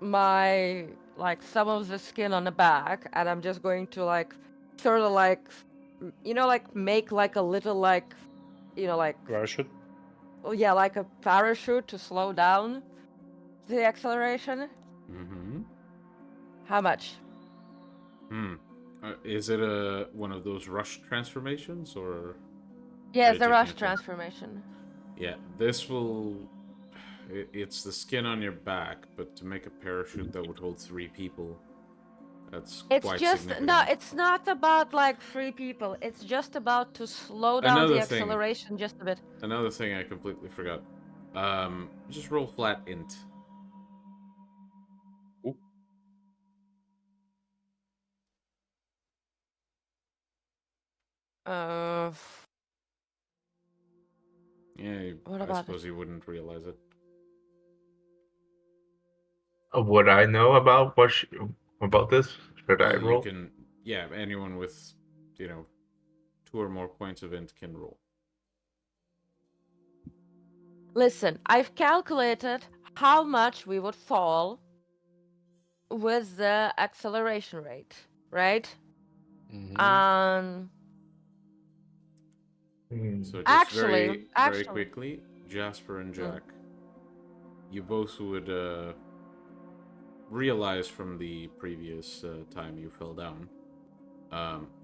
[SPEAKER 4] my like some of the skin on the back, and I'm just going to like sort of like like make like a little like like
[SPEAKER 2] Parachute.
[SPEAKER 4] yeah, like a parachute to slow down the acceleration.
[SPEAKER 1] Mm-hmm.
[SPEAKER 4] How much?
[SPEAKER 1] Is it one of those rush transformations, or?
[SPEAKER 4] Yeah,
[SPEAKER 1] Are
[SPEAKER 4] it's
[SPEAKER 1] you
[SPEAKER 4] a rush
[SPEAKER 1] taking it?
[SPEAKER 4] transformation.
[SPEAKER 1] Yeah, this will. It's the skin on your back, but to make a parachute that would hold 3 people, that's
[SPEAKER 4] It's
[SPEAKER 1] quite
[SPEAKER 4] just
[SPEAKER 1] significant.
[SPEAKER 4] it's not about like 3 people. It's just about to slow down
[SPEAKER 1] Another
[SPEAKER 4] the
[SPEAKER 1] thing.
[SPEAKER 4] acceleration just a bit.
[SPEAKER 1] Another thing I completely forgot. Just roll flat int.
[SPEAKER 2] Ooh.
[SPEAKER 4] Uh,
[SPEAKER 1] Yeah,
[SPEAKER 4] What
[SPEAKER 1] I
[SPEAKER 4] about
[SPEAKER 1] suppose you wouldn't realize it.
[SPEAKER 3] Would I know about about this? Should I
[SPEAKER 1] Well, you
[SPEAKER 3] roll?
[SPEAKER 1] can. Yeah, anyone with, 2 or more points of int can roll.
[SPEAKER 4] Listen, I've calculated how much we would fall with the acceleration rate, right?
[SPEAKER 2] Mhm.
[SPEAKER 1] So just
[SPEAKER 4] Actually,
[SPEAKER 1] very quickly, Jasper and
[SPEAKER 4] Mm.
[SPEAKER 1] Jack, you both would realize from the previous time you fell down,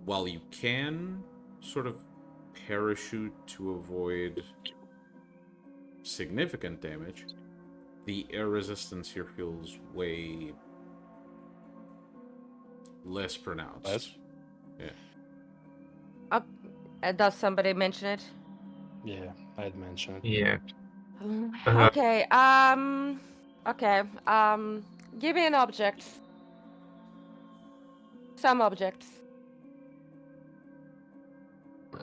[SPEAKER 1] while you can sort of parachute to avoid significant damage, the air resistance here feels way less pronounced.
[SPEAKER 2] Less?
[SPEAKER 1] Yeah.
[SPEAKER 4] Does somebody mention it?
[SPEAKER 2] Yeah, I had mentioned it.
[SPEAKER 3] Yeah.
[SPEAKER 4] Okay. Okay. Give me an object. Some objects.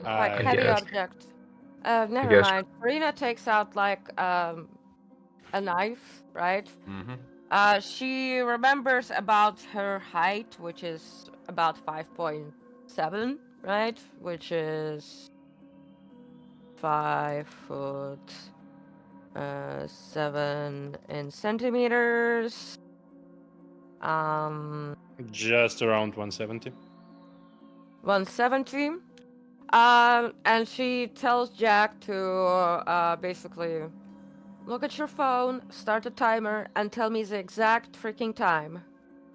[SPEAKER 4] Like
[SPEAKER 2] I
[SPEAKER 4] heavy
[SPEAKER 3] guess.
[SPEAKER 4] objects. Never
[SPEAKER 3] guess.
[SPEAKER 4] mind. Karina takes out like a knife, right?
[SPEAKER 1] Mm-hmm.
[SPEAKER 4] She remembers about her height, which is about 5.7, right? Which is 5 foot 7 in centimeters.
[SPEAKER 2] Just around 170.
[SPEAKER 4] 170. And she tells Jack to basically look at your phone, start a timer, and tell me the exact freaking time.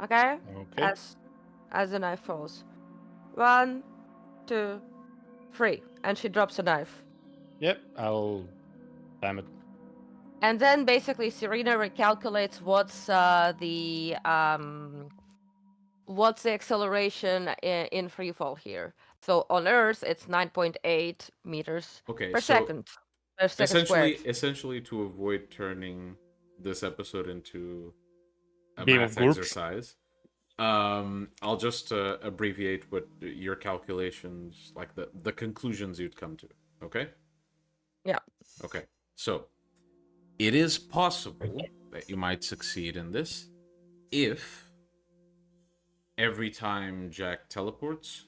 [SPEAKER 4] Okay?
[SPEAKER 2] Okay.
[SPEAKER 4] As the knife falls. 1, 2, 3. And she drops a knife.
[SPEAKER 2] Yep, I'll time it.
[SPEAKER 4] And then basically Serena recalculates what's the acceleration in free fall here. So on Earth it's 9.8 meters
[SPEAKER 1] Okay,
[SPEAKER 4] per
[SPEAKER 1] so
[SPEAKER 4] second. Per second squared.
[SPEAKER 1] essentially to avoid turning this episode into a
[SPEAKER 2] Beam of
[SPEAKER 1] math
[SPEAKER 2] groups.
[SPEAKER 1] exercise, I'll just abbreviate what your calculations, like the conclusions you'd come to. Okay.
[SPEAKER 4] Yeah.
[SPEAKER 1] Okay. So it is possible that you might succeed in this if every time Jack teleports,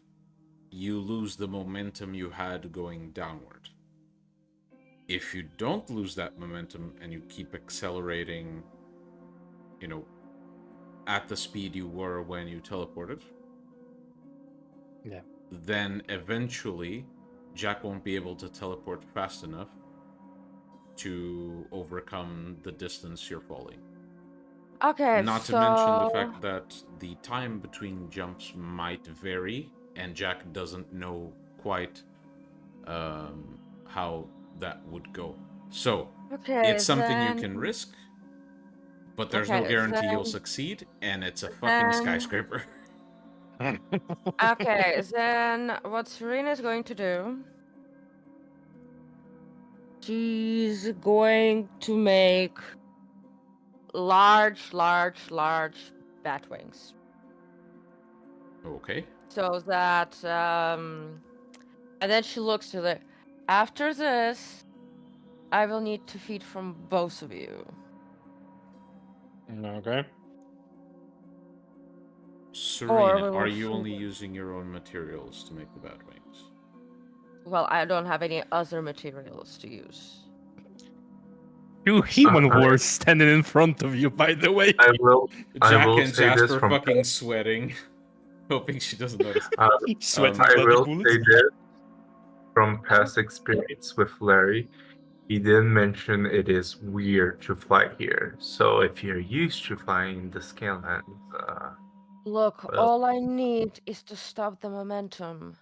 [SPEAKER 1] you lose the momentum you had going downward. If you don't lose that momentum and you keep accelerating, at the speed you were when you teleported,
[SPEAKER 2] Yeah.
[SPEAKER 1] then eventually Jack won't be able to teleport fast enough to overcome the distance you're falling.
[SPEAKER 4] Okay,
[SPEAKER 1] Not to mention the fact that the time between jumps might vary, and Jack doesn't know quite how that would go. So,
[SPEAKER 4] okay,
[SPEAKER 1] it's something you
[SPEAKER 4] then
[SPEAKER 1] can risk, but there's no
[SPEAKER 4] okay,
[SPEAKER 1] guarantee you'll succeed, and it's a fucking
[SPEAKER 4] then
[SPEAKER 1] skyscraper.
[SPEAKER 4] okay, then what Serena's going to do? She's going to make large bat wings.
[SPEAKER 1] Okay.
[SPEAKER 4] So that and then she looks to the after this I will need to feed from both of you.
[SPEAKER 2] Okay.
[SPEAKER 1] Serena,
[SPEAKER 4] we
[SPEAKER 1] are
[SPEAKER 4] will
[SPEAKER 1] you only
[SPEAKER 4] feed-
[SPEAKER 1] using your own materials to make the bat wings?
[SPEAKER 4] Well, I don't have any other materials to use.
[SPEAKER 2] Two human
[SPEAKER 3] I-
[SPEAKER 2] wars standing in front of you, by the way.
[SPEAKER 3] I will
[SPEAKER 1] Jack and
[SPEAKER 3] say this
[SPEAKER 1] Jasper
[SPEAKER 3] from
[SPEAKER 1] fucking sweating, hoping she doesn't notice.
[SPEAKER 2] Sweating
[SPEAKER 3] I
[SPEAKER 2] bloody
[SPEAKER 3] will
[SPEAKER 2] bullets.
[SPEAKER 3] say this from past experience with Larry. He did mention it is weird to fly here. So if you're used to flying the Scarelands,
[SPEAKER 4] Look,
[SPEAKER 3] well,
[SPEAKER 4] all I need is to stop the momentum.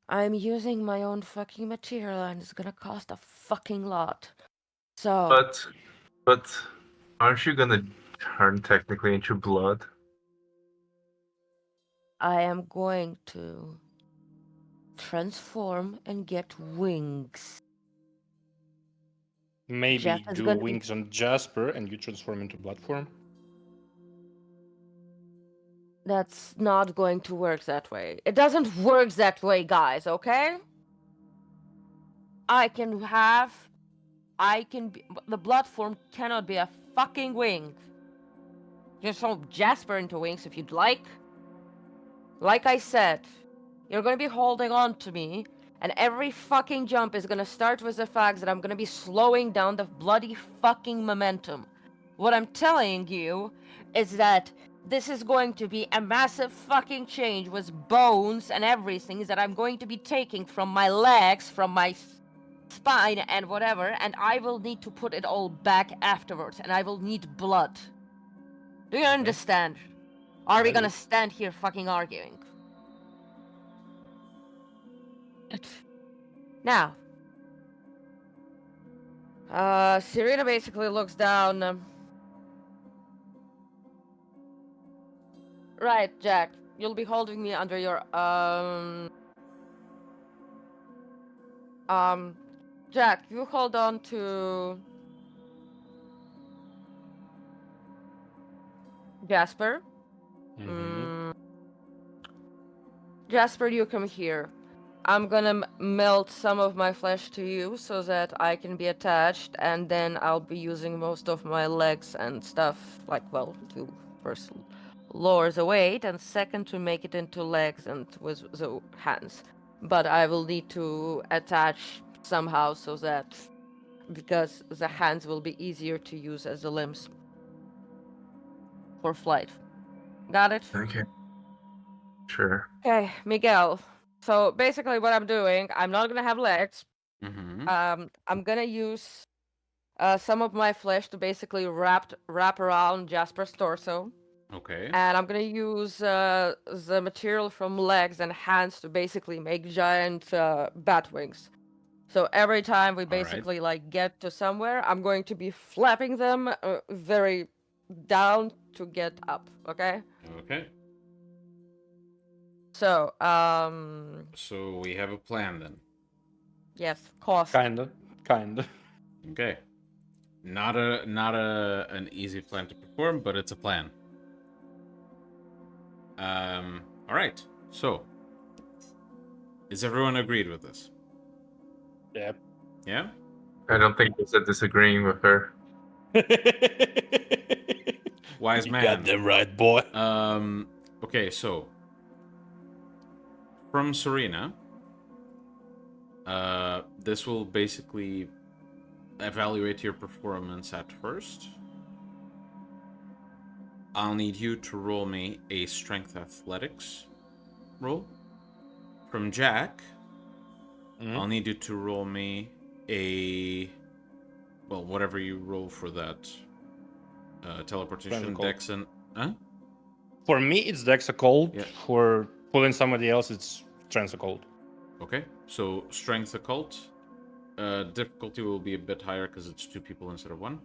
[SPEAKER 4] I'm using my own fucking material and it's gonna cost a fucking lot. So
[SPEAKER 3] but aren't you gonna turn technically into blood?
[SPEAKER 4] I am going to transform and get wings.
[SPEAKER 2] Maybe
[SPEAKER 4] Jack is
[SPEAKER 2] do
[SPEAKER 4] gonna-
[SPEAKER 2] wings on Jasper and you transform into blood form.
[SPEAKER 4] That's not going to work that way. It doesn't work that way, guys, okay? The blood form cannot be a fucking wing. You can transform Jasper into wings if you'd like. Like I said, you're gonna be holding on to me, and every fucking jump is gonna start with the fact that I'm gonna be slowing down the bloody fucking momentum. What I'm telling you is that this is going to be a massive fucking change with bones and everything that I'm going to be taking from my legs, from my spine, and whatever, and I will need to put it all back afterwards, and I will need blood. Do you understand? Are we
[SPEAKER 2] I do.
[SPEAKER 4] gonna stand here fucking arguing? Now, Serena basically looks down. Right, Jack, you'll be holding me under your Jack, you hold on to Jasper. Jasper, you come here. I'm gonna melt some of my flesh to you so that I can be attached, and then I'll be using most of my legs and stuff, to first lower the weight, and second to make it into legs and with the hands. But I will need to attach somehow so that, because the hands will be easier to use as the limbs for flight. Got it?
[SPEAKER 3] Okay. Sure.
[SPEAKER 4] Okay, Miguel. So basically, what I'm doing, I'm not gonna have legs.
[SPEAKER 1] Mm-hmm.
[SPEAKER 4] I'm gonna use some of my flesh to basically wrap around Jasper's torso,
[SPEAKER 1] Okay.
[SPEAKER 4] and I'm gonna use the material from legs and hands to basically make giant bat wings. So every time we basically get to somewhere, I'm going to be flapping them very down to get up. Okay.
[SPEAKER 1] Okay.
[SPEAKER 4] So
[SPEAKER 1] So we have a plan then.
[SPEAKER 4] yes, cost.
[SPEAKER 2] Kinda.
[SPEAKER 1] Okay. Not an easy plan to perform, but it's a plan. All right. So, is everyone agreed with this?
[SPEAKER 2] Yep.
[SPEAKER 1] Yeah.
[SPEAKER 3] I don't think there's a disagreeing with her.
[SPEAKER 1] Wise
[SPEAKER 2] You
[SPEAKER 1] man.
[SPEAKER 2] got them right, boy.
[SPEAKER 1] Okay. So, from Serena, this will basically evaluate your performance at first. I'll need you to roll me a strength athletics roll. From Jack, I'll need you to roll me a... Well, whatever you roll for that teleportation,
[SPEAKER 2] Strength
[SPEAKER 1] dex and... Huh?
[SPEAKER 2] For me, it's Dex Occult.
[SPEAKER 1] Yeah.
[SPEAKER 2] For pulling somebody else, it's Strength Occult.
[SPEAKER 1] Okay, so strength occult. Difficulty will be a bit higher because it's 2 people instead of 1.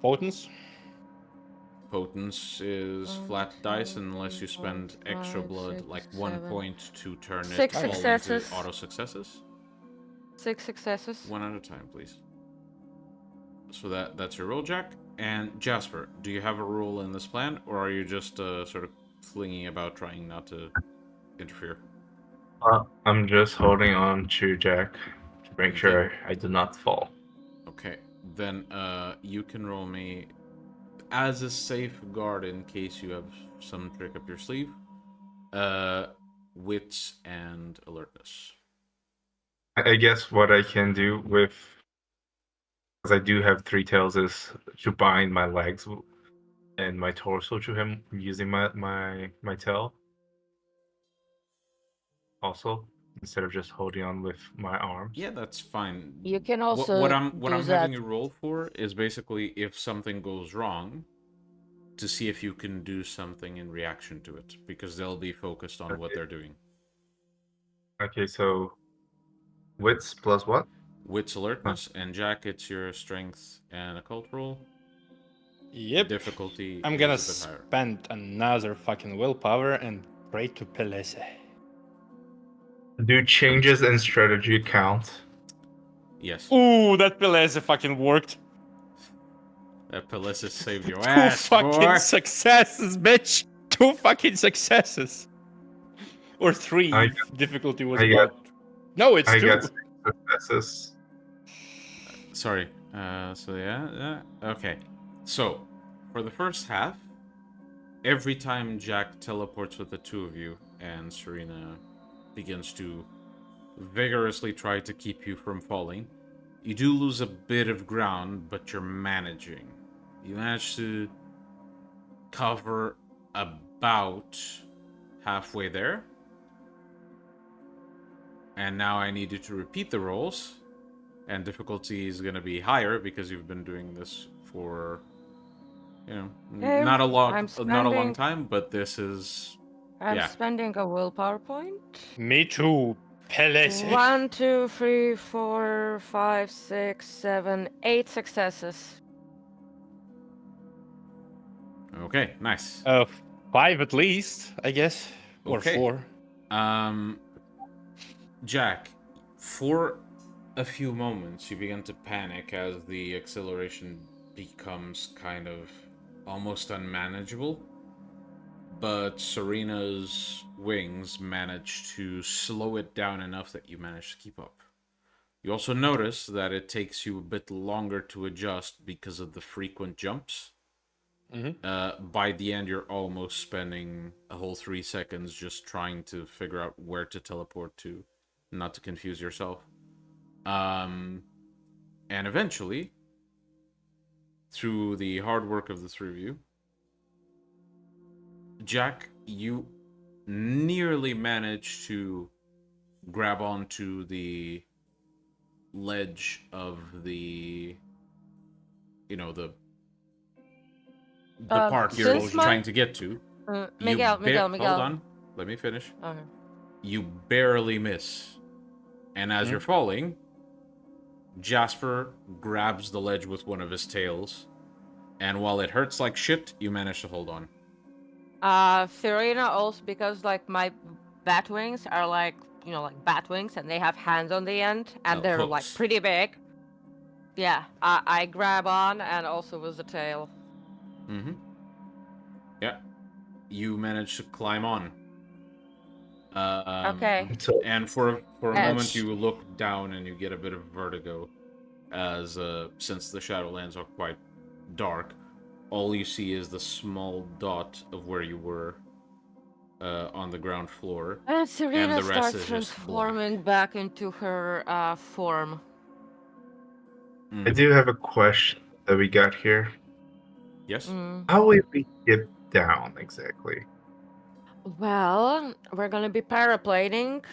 [SPEAKER 2] Potence.
[SPEAKER 1] Potence is flat dice unless you spend extra blood, like 1 point to turn it
[SPEAKER 4] 6
[SPEAKER 1] all into
[SPEAKER 4] successes.
[SPEAKER 1] auto successes.
[SPEAKER 4] 6 successes.
[SPEAKER 1] 1 at a time, please. So that's your roll, Jack. And Jasper, do you have a role in this plan, or are you just sort of flinging about, trying not to interfere?
[SPEAKER 3] I'm just holding on to Jack to make
[SPEAKER 1] Okay.
[SPEAKER 3] sure I do not fall.
[SPEAKER 1] Okay, then you can roll me as a safeguard in case you have some trick up your sleeve. Wits and alertness.
[SPEAKER 3] I guess what I can do with, because I do have 3 tails, is to bind my legs and my torso to him using my tail. Also, instead of just holding on with my arms.
[SPEAKER 1] Yeah, that's fine.
[SPEAKER 4] You can also
[SPEAKER 1] what I'm
[SPEAKER 4] do
[SPEAKER 1] having
[SPEAKER 4] that.
[SPEAKER 1] you roll for is basically if something goes wrong, to see if you can do something in reaction to it, because they'll be focused on what they're doing.
[SPEAKER 3] Okay, so wits plus what?
[SPEAKER 1] Wits, alertness, and Jack, it's your strength and occult roll.
[SPEAKER 2] Yep.
[SPEAKER 1] Difficulty
[SPEAKER 2] I'm gonna
[SPEAKER 1] is a bit higher.
[SPEAKER 2] spend another fucking willpower and pray to Pelese.
[SPEAKER 3] Do changes in strategy count?
[SPEAKER 1] Yes.
[SPEAKER 2] Ooh, that Pelese fucking worked.
[SPEAKER 1] That Pelissa saved your
[SPEAKER 2] 2
[SPEAKER 1] ass,
[SPEAKER 2] fucking
[SPEAKER 1] boy.
[SPEAKER 2] successes, bitch. 2 fucking successes. Or 3
[SPEAKER 3] I
[SPEAKER 2] if difficulty was
[SPEAKER 3] I got-
[SPEAKER 2] about... No, it's
[SPEAKER 3] I
[SPEAKER 2] 2.
[SPEAKER 3] got 6 successes.
[SPEAKER 1] Sorry. So yeah. Okay. So, for the first half, every time Jack teleports with the 2 of you and Serena begins to vigorously try to keep you from falling, you do lose a bit of ground, but you're managing. You manage to cover about halfway there. And now I need you to repeat the rolls. And difficulty is going to be higher because you've been doing this for, not a long time, but this is...
[SPEAKER 4] I'm spending a willpower point.
[SPEAKER 2] Me too, Pelese.
[SPEAKER 4] 1, 2, 3, 4, 5, 6, 7, 8 successes.
[SPEAKER 1] Okay, nice.
[SPEAKER 2] 5 at least, I guess. Or
[SPEAKER 1] Okay.
[SPEAKER 2] 4.
[SPEAKER 1] Jack, for a few moments, you begin to panic as the acceleration becomes kind of almost unmanageable. But Serena's wings manage to slow it down enough that you manage to keep up. You also notice that it takes you a bit longer to adjust because of the frequent jumps. By the end, you're almost spending a whole 3 seconds just trying to figure out where to teleport to, not to confuse yourself. And eventually, through the hard work of the 3 of you, Jack, you nearly manage to grab onto the ledge of the part you're trying to get to.
[SPEAKER 4] Miguel.
[SPEAKER 1] Hold on, let me finish.
[SPEAKER 4] Okay.
[SPEAKER 1] You barely miss, and as you're falling, Jasper grabs the ledge with one of his tails, and while it hurts like shit, you manage to hold on.
[SPEAKER 4] Serena also, because like my bat wings are like bat wings, and they have hands on the end, and they're
[SPEAKER 1] hooks.
[SPEAKER 4] like pretty big. Yeah, I grab on, and also with the tail.
[SPEAKER 1] Yeah, you manage to climb on.
[SPEAKER 4] Okay.
[SPEAKER 1] And for a moment, you look down and you get a bit of vertigo, as since the Shadowlands are quite dark, all you see is the small dot of where you were on the ground floor.
[SPEAKER 4] And Serena
[SPEAKER 1] and the rest
[SPEAKER 4] starts
[SPEAKER 1] is just
[SPEAKER 4] transforming back into her form.
[SPEAKER 3] I do have a question that we got here.
[SPEAKER 1] Yes.
[SPEAKER 3] How will we get down exactly?
[SPEAKER 4] Well, we're gonna be paraplaning.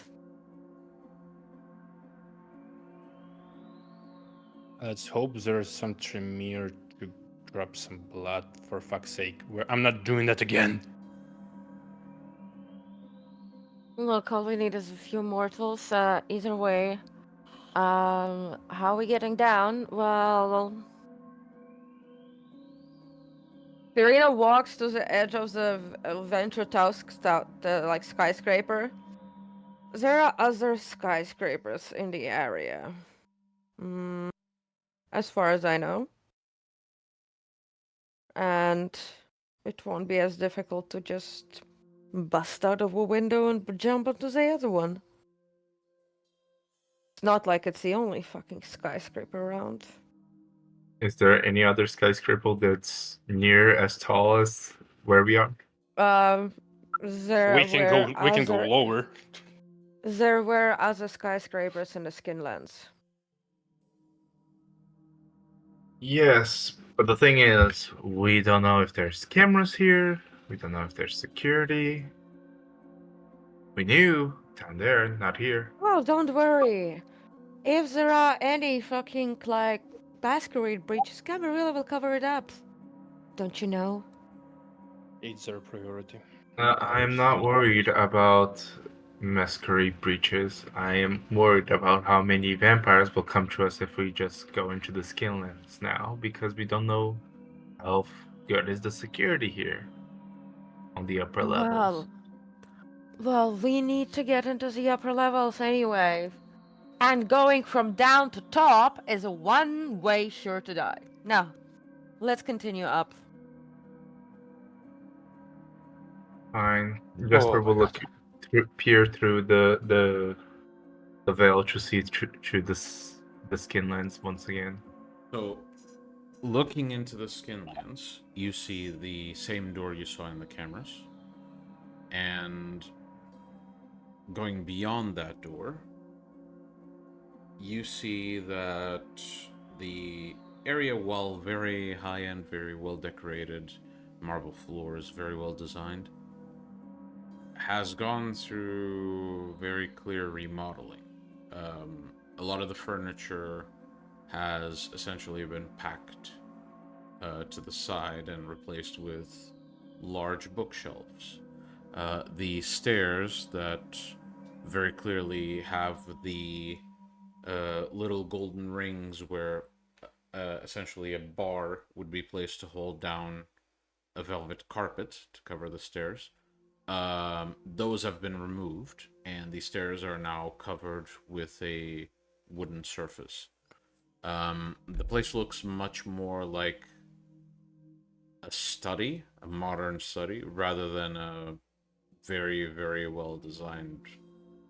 [SPEAKER 2] Let's hope there's some Tremere to drop some blood, for fuck's sake. I'm not doing that again.
[SPEAKER 4] Look, all we need is a few mortals. Either way. How are we getting down? Well, Serena walks to the edge of the Ventrue Tower, the skyscraper. There are other skyscrapers in the area. As far as I know. And it won't be as difficult to just bust out of a window and jump onto the other one. It's not like it's the only fucking skyscraper around.
[SPEAKER 3] Is there any other skyscraper that's near as tall as where we are?
[SPEAKER 4] There
[SPEAKER 2] We can go
[SPEAKER 4] other
[SPEAKER 2] lower.
[SPEAKER 4] there were other skyscrapers in the Skinlands.
[SPEAKER 3] Yes, but the thing is, we don't know if there's cameras here. We don't know if there's security. We knew down there, not here.
[SPEAKER 4] Oh, don't worry. If there are any fucking Masquerade breaches, Camarilla will cover it up. Don't you know?
[SPEAKER 2] It's our priority.
[SPEAKER 3] I'm not worried about Masquerade breaches. I am worried about how many vampires will come to us if we just go into the Skinlands now, because we don't know how good is the security here on the upper levels.
[SPEAKER 4] Well, we need to get into the upper levels anyway. And going from down to top is a one-way sure to die. Now, let's continue up.
[SPEAKER 3] Fine. Jasper will look peer through the veil to see through the Skinlands once again.
[SPEAKER 1] So, looking into the Skinlands, you see the same door you saw in the cameras. And going beyond that door, you see that the area, while very high-end, very well decorated, marble floors, very well designed, has gone through very clear remodeling. A lot of the furniture has essentially been packed to the side and replaced with large bookshelves. The stairs that very clearly have the little golden rings where essentially a bar would be placed to hold down a velvet carpet to cover the stairs. Those have been removed, and the stairs are now covered with a wooden surface. The place looks much more like a study, a modern study, rather than a very, very well designed,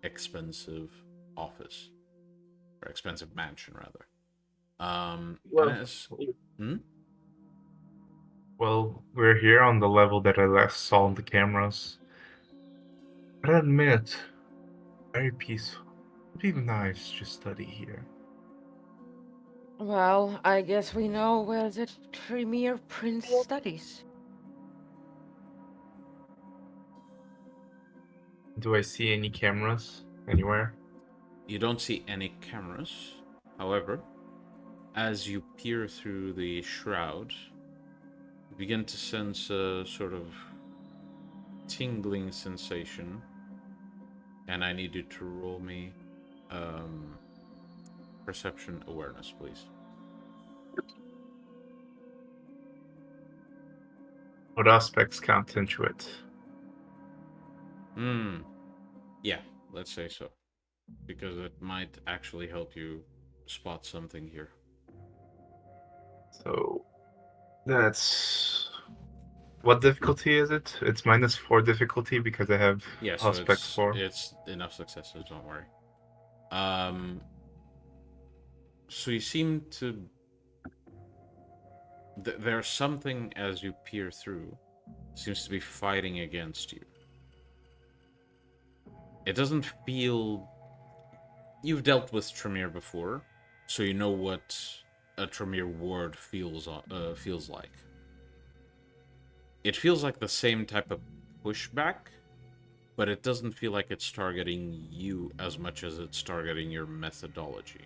[SPEAKER 1] expensive office. Or expensive mansion, rather.
[SPEAKER 3] Well, we're here on the level that I last saw on the cameras. I admit, very peaceful. It'd be nice to study here.
[SPEAKER 4] Well, I guess we know where the Tremere Prince studies.
[SPEAKER 3] Do I see any cameras anywhere?
[SPEAKER 1] You don't see any cameras. However, as you peer through the shroud, you begin to sense a sort of tingling sensation. And I need you to roll me perception awareness, please.
[SPEAKER 3] What aspects count into it?
[SPEAKER 1] Yeah, let's say so. Because it might actually help you spot something here.
[SPEAKER 3] So that's what difficulty is it? It's -4 difficulty because I have
[SPEAKER 1] So
[SPEAKER 3] aspects 4.
[SPEAKER 1] it's enough successes, don't worry. So you seem to there's something as you peer through seems to be fighting against you. It doesn't feel... You've dealt with Tremere before, so you know what a Tremere ward feels like. It feels like the same type of pushback, but it doesn't feel like it's targeting you as much as it's targeting your methodology.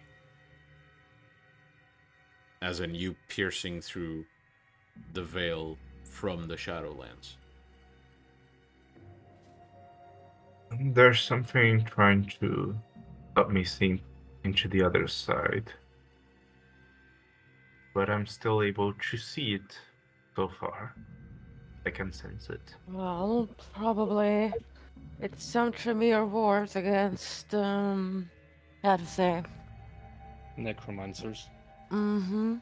[SPEAKER 1] As in you piercing through the veil from the Shadowlands.
[SPEAKER 3] There's something trying to stop me seeing into the other side. But I'm still able to see it so far. I can sense it.
[SPEAKER 4] Well, probably it's some Tremere wars against, how to say?
[SPEAKER 2] Necromancers.
[SPEAKER 4] Mm-hmm.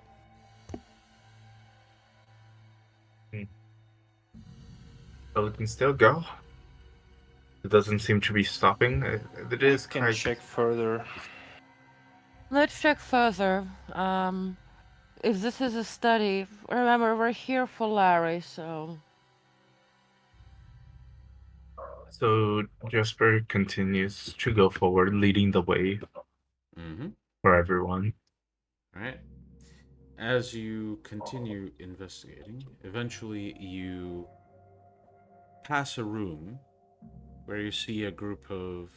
[SPEAKER 3] But we can still go. It doesn't seem to be stopping. It is
[SPEAKER 2] Can
[SPEAKER 3] quite...
[SPEAKER 2] check further.
[SPEAKER 4] Let's check further. If this is a study, remember we're here for Larry, so...
[SPEAKER 3] So Jasper continues to go forward, leading the way for everyone.
[SPEAKER 1] Alright. As you continue investigating, eventually you pass a room where you see a group of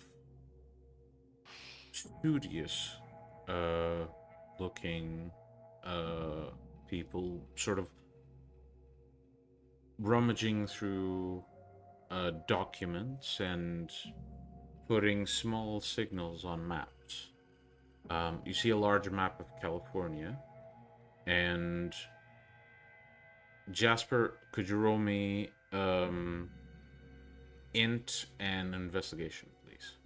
[SPEAKER 1] studious looking people sort of rummaging through documents and putting small signals on maps. You see a large map of California, and Jasper, could you roll me int and investigation, please?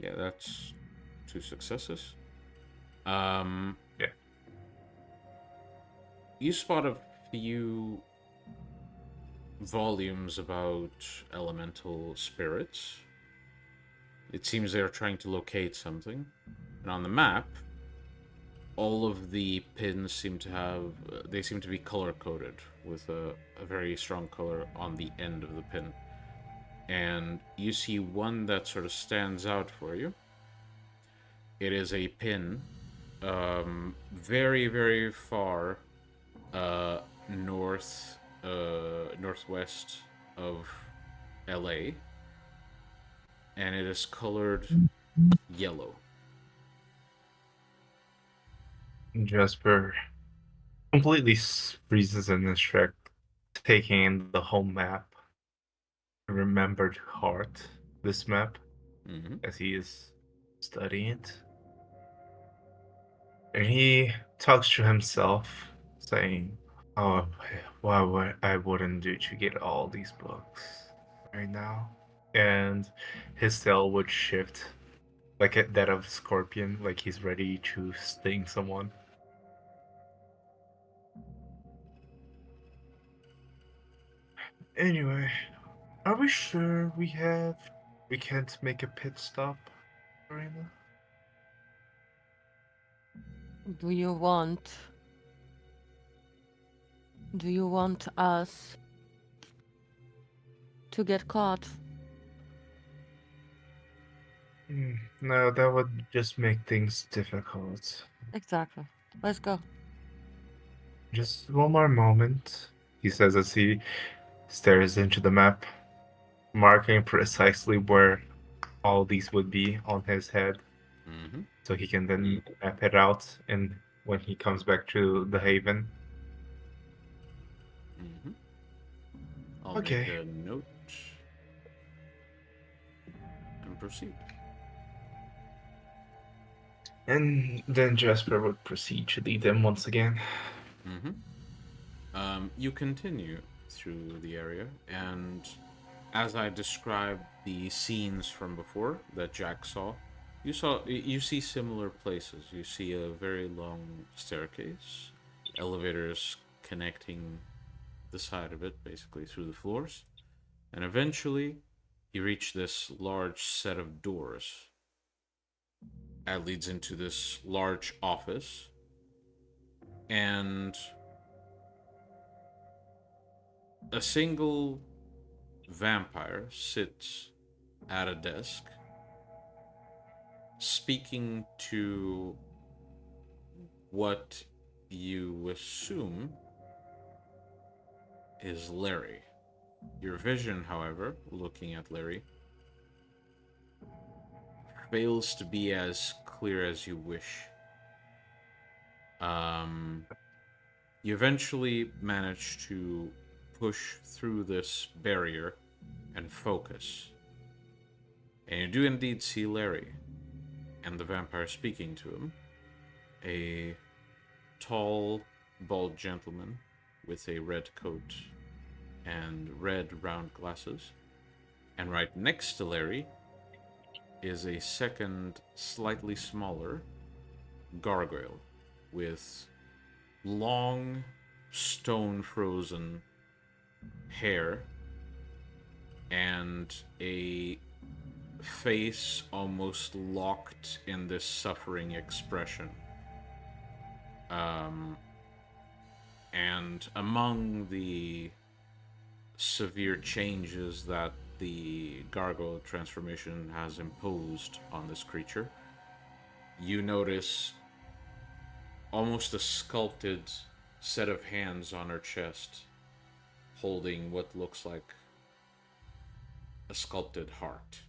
[SPEAKER 1] Yeah, that's 2 successes.
[SPEAKER 3] Yeah.
[SPEAKER 1] You spot a few volumes about elemental spirits. It seems they're trying to locate something. And on the map, all of the pins seem to have... they seem to be color-coded with a very strong color on the end of the pin. And you see one that sort of stands out for you. It is a pin very, very far northwest of LA, and it is colored yellow.
[SPEAKER 3] Jasper completely freezes in his track, taking the whole map. Remembered heart this map as he is studying it. And he talks to himself, saying, "Oh, what I wouldn't do to get all these books right now." And his tail would shift, like that of Scorpion, like he's ready to sting someone. Anyway, are we sure we can't make a pit stop, Serena?
[SPEAKER 4] Do you want us to get caught?
[SPEAKER 3] No, that would just make things difficult.
[SPEAKER 4] Exactly. Let's go.
[SPEAKER 3] Just one more moment, he says as he stares into the map, marking precisely where all these would be on his head. So he can then map it out and when he comes back to the haven.
[SPEAKER 1] I'll
[SPEAKER 3] Okay.
[SPEAKER 1] make a note and proceed.
[SPEAKER 3] And then Jasper would proceed to lead them once again.
[SPEAKER 1] You continue through the area, and as I described the scenes from before that Jack saw, you see similar places. You see a very long staircase, elevators connecting the side of it, basically through the floors, and eventually you reach this large set of doors. That leads into this large office, and A single vampire sits at a desk speaking to what you assume is Larry. Your vision, however, looking at Larry, fails to be as clear as you wish. You eventually manage to push through this barrier and focus. And you do indeed see Larry and the vampire speaking to him. A tall, bald gentleman with a red coat and red round glasses. And right next to Larry is a second, slightly smaller gargoyle with long, stone frozen hair and a face almost locked in this suffering expression. And among the severe changes that the gargoyle transformation has imposed on this creature, you notice almost a sculpted set of hands on her chest, holding what looks like a sculpted heart.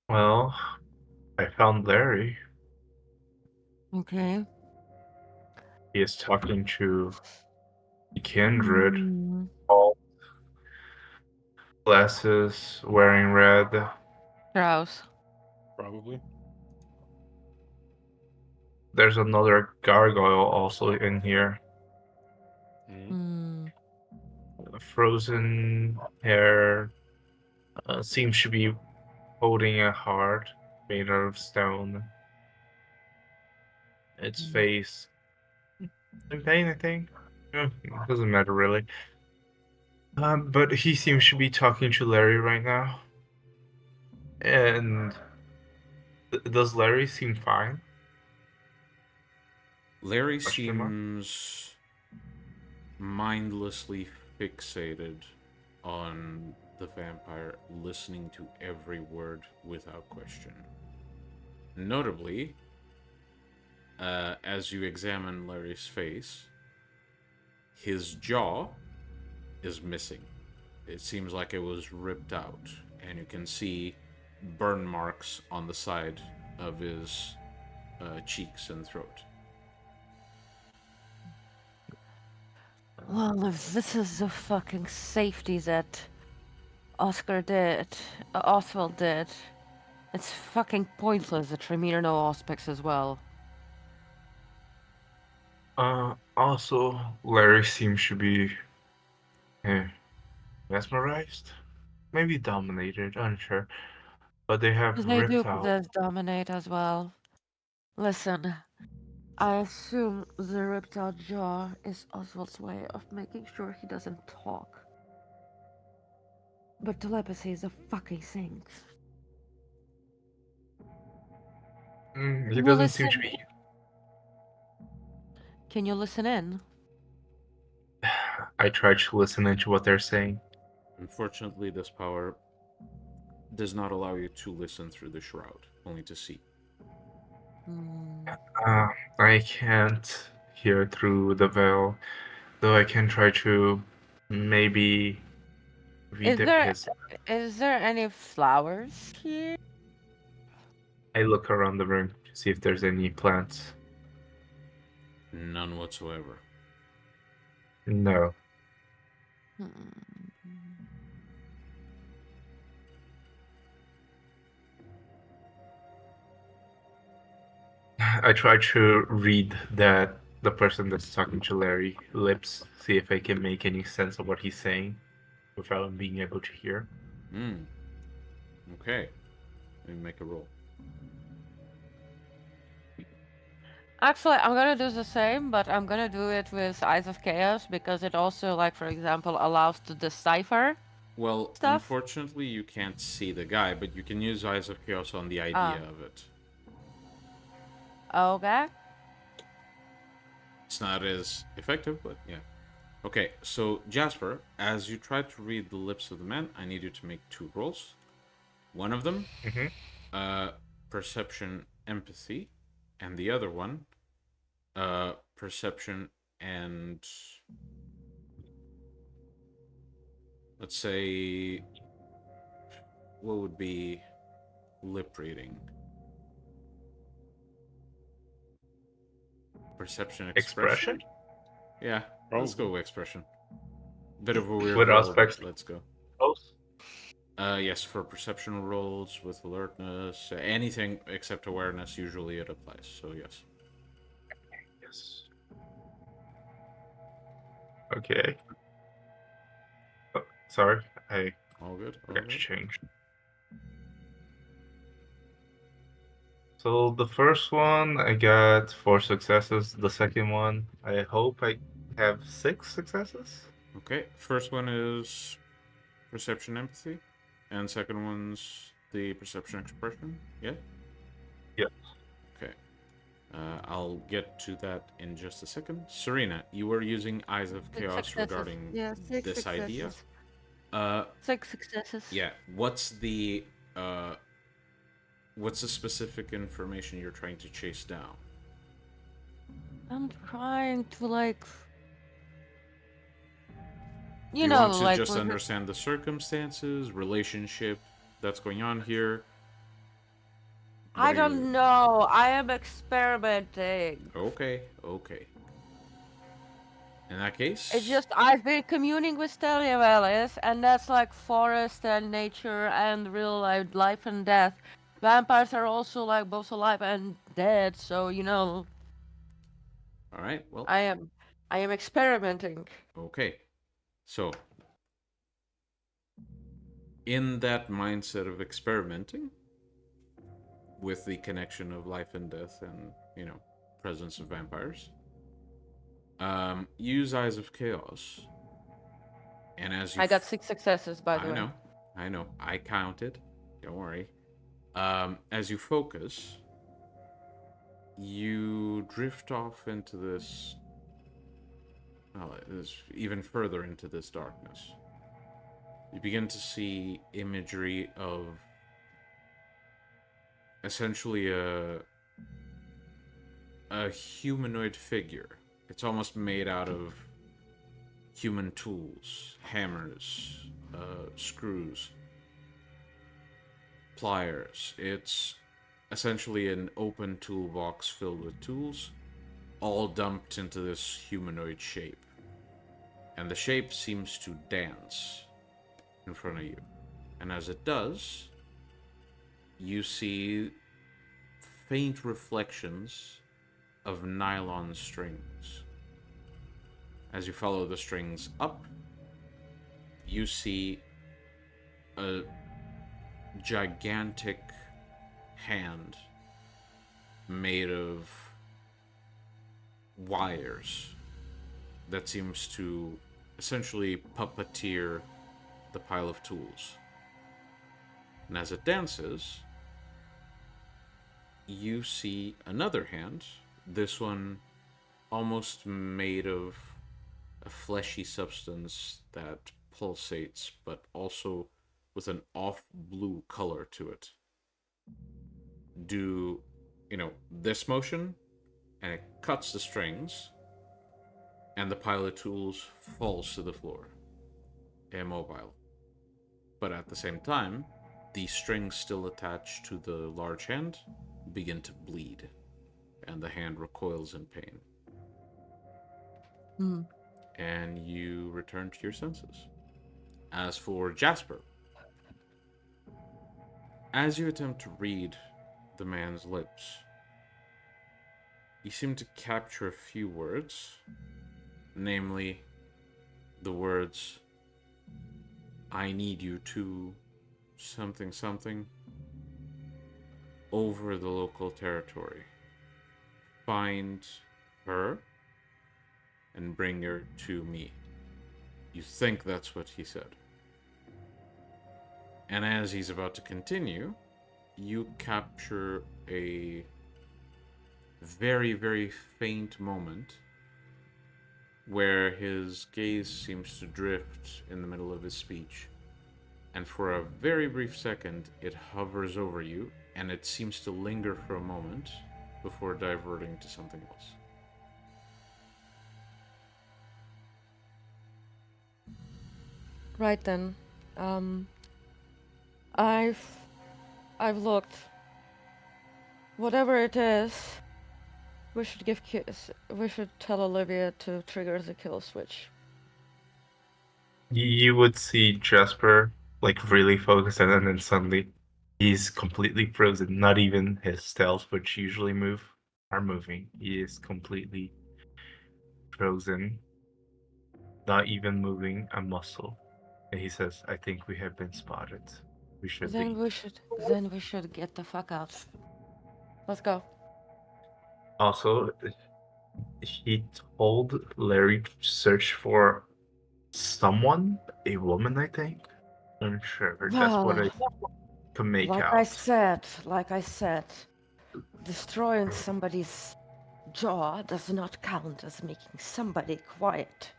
[SPEAKER 3] Well, I found Larry.
[SPEAKER 4] Okay.
[SPEAKER 3] He is talking to a kindred,
[SPEAKER 4] Hmm.
[SPEAKER 3] all glasses, wearing red.
[SPEAKER 4] Gross.
[SPEAKER 2] Probably.
[SPEAKER 3] There's another gargoyle also in here.
[SPEAKER 2] Mm.
[SPEAKER 3] Frozen hair, seems to be holding a heart made out of stone. Its face in pain, I think. Doesn't matter really. But he seems to be talking to Larry right now. And does Larry seem fine?
[SPEAKER 1] Larry
[SPEAKER 3] Question mark?
[SPEAKER 1] seems mindlessly fixated on the vampire, listening to every word without question. Notably, as you examine Larry's face, his jaw is missing. It seems like it was ripped out, and you can see burn marks on the side of his cheeks and throat.
[SPEAKER 4] Well, if this is the fucking safety that Oswald did, it's fucking pointless that Tremere know aspects as well.
[SPEAKER 3] Also, Larry seems to be mesmerized, maybe dominated, unsure. But they have
[SPEAKER 4] They do
[SPEAKER 3] ripped out.
[SPEAKER 4] possess Dominate as well. Listen, I assume the ripped out jaw is Oswald's way of making sure he doesn't talk. But telepathy is a fucking thing.
[SPEAKER 3] He
[SPEAKER 4] Well,
[SPEAKER 3] doesn't seem to
[SPEAKER 4] listen.
[SPEAKER 3] be.
[SPEAKER 4] Can you listen in?
[SPEAKER 3] I tried to listen into what they're saying.
[SPEAKER 1] Unfortunately, this power does not allow you to listen through the shroud, only to see.
[SPEAKER 3] I can't hear through the veil, though I can try to maybe read his.
[SPEAKER 4] Is there any flowers here?
[SPEAKER 3] I look around the room to see if there's any plants.
[SPEAKER 1] None whatsoever.
[SPEAKER 3] No. I try to read that the person that's talking to Larry lips, see if I can make any sense of what he's saying without being able to hear.
[SPEAKER 1] Okay. Let me make a roll.
[SPEAKER 4] Actually, I'm gonna do the same, but I'm gonna do it with Eyes of Chaos because it also, like, for example, allows to decipher.
[SPEAKER 1] Well,
[SPEAKER 4] Stuff?
[SPEAKER 1] unfortunately, you can't see the guy, but you can use Eyes of Chaos on the idea of it.
[SPEAKER 4] Okay.
[SPEAKER 1] It's not as effective, but yeah. Okay, so Jasper, as you try to read the lips of the man, I need you to make 2 rolls. One of them,
[SPEAKER 3] Mm-hmm.
[SPEAKER 1] perception, empathy, and the other one, perception and let's say what would be lip reading? Perception, expression?
[SPEAKER 3] Expression?
[SPEAKER 1] Yeah, let's go
[SPEAKER 2] Probably.
[SPEAKER 1] with expression. Bit of a weird
[SPEAKER 3] With
[SPEAKER 1] roll, but
[SPEAKER 3] aspects.
[SPEAKER 1] let's go.
[SPEAKER 3] Close.
[SPEAKER 1] Yes, for perception rolls with alertness, anything except awareness, usually it applies. So yes.
[SPEAKER 3] Yes. Okay. Oh, sorry, I
[SPEAKER 1] All good. All
[SPEAKER 3] forgot to
[SPEAKER 1] good.
[SPEAKER 3] change. So the first one, I got 4 successes. The second one, I hope I have 6 successes.
[SPEAKER 1] Okay. First one is perception, empathy, and second one's the perception expression. Yeah.
[SPEAKER 3] Yep.
[SPEAKER 1] Okay. I'll get to that in just a second. Serena, you were using Eyes of
[SPEAKER 4] 6
[SPEAKER 1] Chaos
[SPEAKER 4] successes.
[SPEAKER 1] regarding
[SPEAKER 4] Yeah, 6
[SPEAKER 1] this idea.
[SPEAKER 4] successes. 6 successes.
[SPEAKER 1] Yeah. What's the specific information you're trying to chase down?
[SPEAKER 4] I'm trying to like.
[SPEAKER 1] Do you want to just understand the circumstances, relationship that's going on here?
[SPEAKER 4] I don't know. I am experimenting.
[SPEAKER 1] Okay. In that case,
[SPEAKER 4] It's just I've been communing with Stelia, and that's like forest and nature and real life and death. Vampires are also like both alive and dead, so you know.
[SPEAKER 1] All right. Well,
[SPEAKER 4] I am experimenting.
[SPEAKER 1] okay. So, in that mindset of experimenting with the connection of life and death and, presence of vampires, use Eyes of Chaos. And as you
[SPEAKER 4] I got 6 successes, by the way.
[SPEAKER 1] I know. I counted. Don't worry. As you focus, you drift off into this, even further into this darkness. You begin to see imagery of essentially a humanoid figure. It's almost made out of human tools, hammers, screws, pliers. It's essentially an open toolbox filled with tools, all dumped into this humanoid shape. And the shape seems to dance in front of you. And as it does, you see faint reflections of nylon strings. As you follow the strings up, you see a gigantic hand made of wires that seems to essentially puppeteer the pile of tools. And as it dances, you see another hand, this one almost made of a fleshy substance that pulsates, but also with an off blue color to it. Do, this motion, and it cuts the strings, and the pile of tools falls to the floor, immobile. But at the same time, the strings still attached to the large hand begin to bleed, and the hand recoils in pain. And you return to your senses. As for Jasper, as you attempt to read the man's lips, you seem to capture a few words, namely the words, "I need you to something something over the local territory. Find her and bring her to me." You think that's what he said. And as he's about to continue, you capture a very, very faint moment where his gaze seems to drift in the middle of his speech. And for a very brief second, it hovers over you, and it seems to linger for a moment before diverting to something else.
[SPEAKER 4] Right then. I've looked. Whatever it is, we should tell Olivia to trigger the kill switch.
[SPEAKER 3] You would see Jasper like really focused, and then suddenly he's completely frozen. Not even his tails, which usually are moving. He is completely frozen, not even moving a muscle. And he says, "I think we have been spotted. We should
[SPEAKER 4] Then
[SPEAKER 3] leave."
[SPEAKER 4] we should get the fuck out. Let's go.
[SPEAKER 3] Also, he told Larry to search for someone, a woman, I think. I'm sure. That's what I can make
[SPEAKER 4] Like
[SPEAKER 3] out.
[SPEAKER 4] I said, destroying somebody's jaw does not count as making somebody quiet.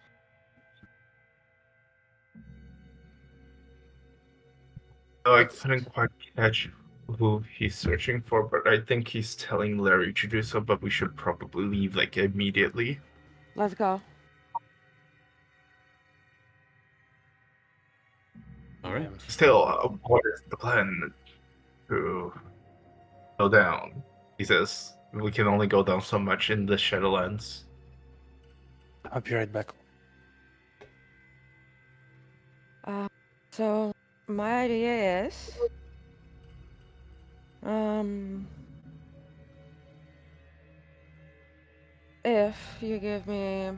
[SPEAKER 3] Oh, I couldn't quite catch who he's searching for, but I think he's telling Larry to do so, but we should probably leave like immediately.
[SPEAKER 4] Let's go.
[SPEAKER 1] All right.
[SPEAKER 3] Still, what is the plan to go down? He says we can only go down so much in the Shadowlands.
[SPEAKER 2] I'll be right back.
[SPEAKER 4] So my idea is, if you give me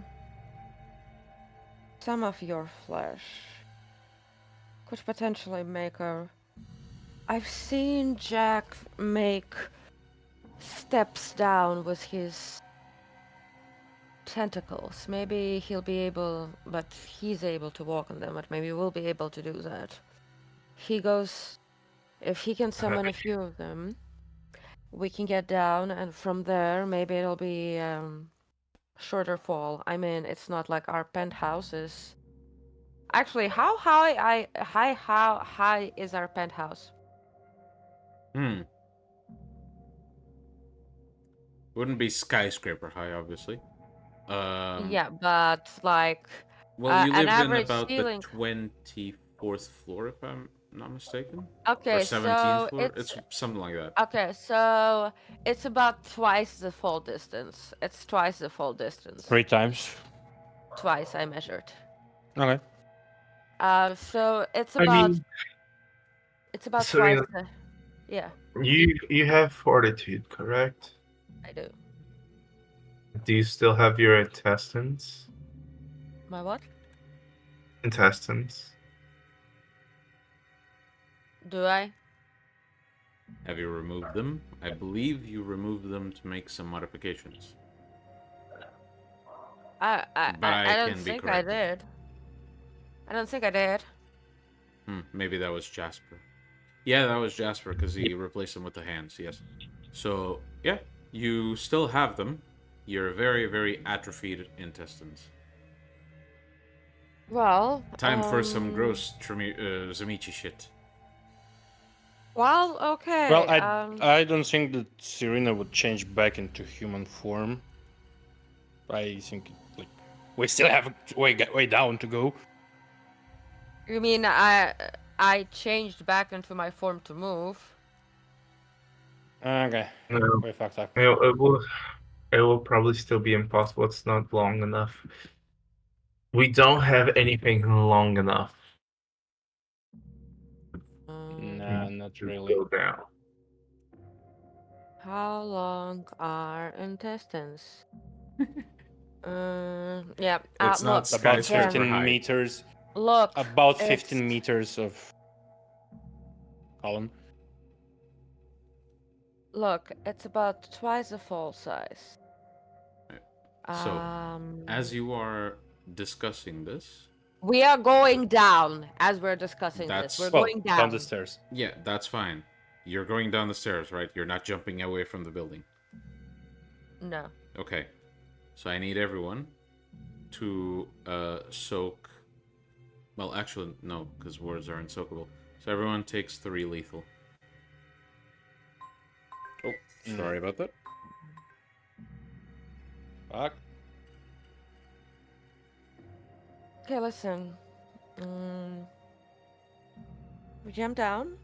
[SPEAKER 4] some of your flesh, could potentially make a. I've seen Jack make steps down with his tentacles. Maybe he'll be able, but he's able to walk on them, but maybe we'll be able to do that. He goes, if he can summon a few of them, we can get down, and from there, maybe it'll be shorter fall. I mean, it's not like our penthouse is. Actually, how high is our penthouse?
[SPEAKER 1] Wouldn't be skyscraper high, obviously.
[SPEAKER 4] Yeah, but like
[SPEAKER 1] Well, you
[SPEAKER 4] an
[SPEAKER 1] live in
[SPEAKER 4] average
[SPEAKER 1] about
[SPEAKER 4] ceiling.
[SPEAKER 1] the 24th floor, if I'm not mistaken.
[SPEAKER 4] Okay,
[SPEAKER 1] Or 17th
[SPEAKER 4] so
[SPEAKER 1] floor. It's something like that.
[SPEAKER 4] okay, so it's about twice the fall distance. It's twice the fall distance.
[SPEAKER 2] 3 times.
[SPEAKER 4] Twice I measured.
[SPEAKER 2] Okay.
[SPEAKER 4] So it's
[SPEAKER 3] I
[SPEAKER 4] about
[SPEAKER 3] mean,
[SPEAKER 4] twice
[SPEAKER 3] Serena,
[SPEAKER 4] the. Yeah,
[SPEAKER 3] you have fortitude, correct?
[SPEAKER 4] I do.
[SPEAKER 3] Do you still have your intestines?
[SPEAKER 4] My what?
[SPEAKER 3] Intestines.
[SPEAKER 4] Do I?
[SPEAKER 1] Have you removed them? I believe you removed them to make some modifications.
[SPEAKER 4] I don't
[SPEAKER 1] can be
[SPEAKER 4] think I
[SPEAKER 1] corrected.
[SPEAKER 4] did. I don't think I did.
[SPEAKER 1] Maybe that was Jasper. Yeah, that was Jasper because he replaced them with the hands. Yes. So yeah, you still have them. Your very, very atrophied intestines.
[SPEAKER 4] Well,
[SPEAKER 1] Time for some gross Zamichi shit.
[SPEAKER 4] Well, okay.
[SPEAKER 2] Well, I don't think that Serena would change back into human form. I think like we still have way down to go.
[SPEAKER 4] You mean I changed back into my form to move?
[SPEAKER 2] Okay.
[SPEAKER 3] No,
[SPEAKER 2] We fucked up.
[SPEAKER 3] it will probably still be impossible. It's not long enough. We don't have anything long enough
[SPEAKER 2] Nah, not really.
[SPEAKER 3] to go down.
[SPEAKER 4] How long are intestines? Yeah.
[SPEAKER 1] It's not
[SPEAKER 4] Look.
[SPEAKER 2] About
[SPEAKER 1] skyscraper
[SPEAKER 2] 15
[SPEAKER 1] height.
[SPEAKER 2] meters.
[SPEAKER 4] Look.
[SPEAKER 2] About 15
[SPEAKER 4] it's-
[SPEAKER 2] meters of column.
[SPEAKER 4] Look, it's about twice the fall size.
[SPEAKER 1] So, as you are discussing this,
[SPEAKER 4] we are going down as we're discussing
[SPEAKER 1] That's-
[SPEAKER 4] this. We're
[SPEAKER 2] Well,
[SPEAKER 4] going down.
[SPEAKER 2] down the stairs.
[SPEAKER 1] yeah, that's fine. You're going down the stairs, right? You're not jumping away from the building.
[SPEAKER 4] No.
[SPEAKER 1] Okay. So I need everyone to soak. Well, actually, no, because words are unsoakable. So everyone takes 3 lethal.
[SPEAKER 2] Oh, sorry about that. Fuck.
[SPEAKER 4] Okay, listen. We jump down.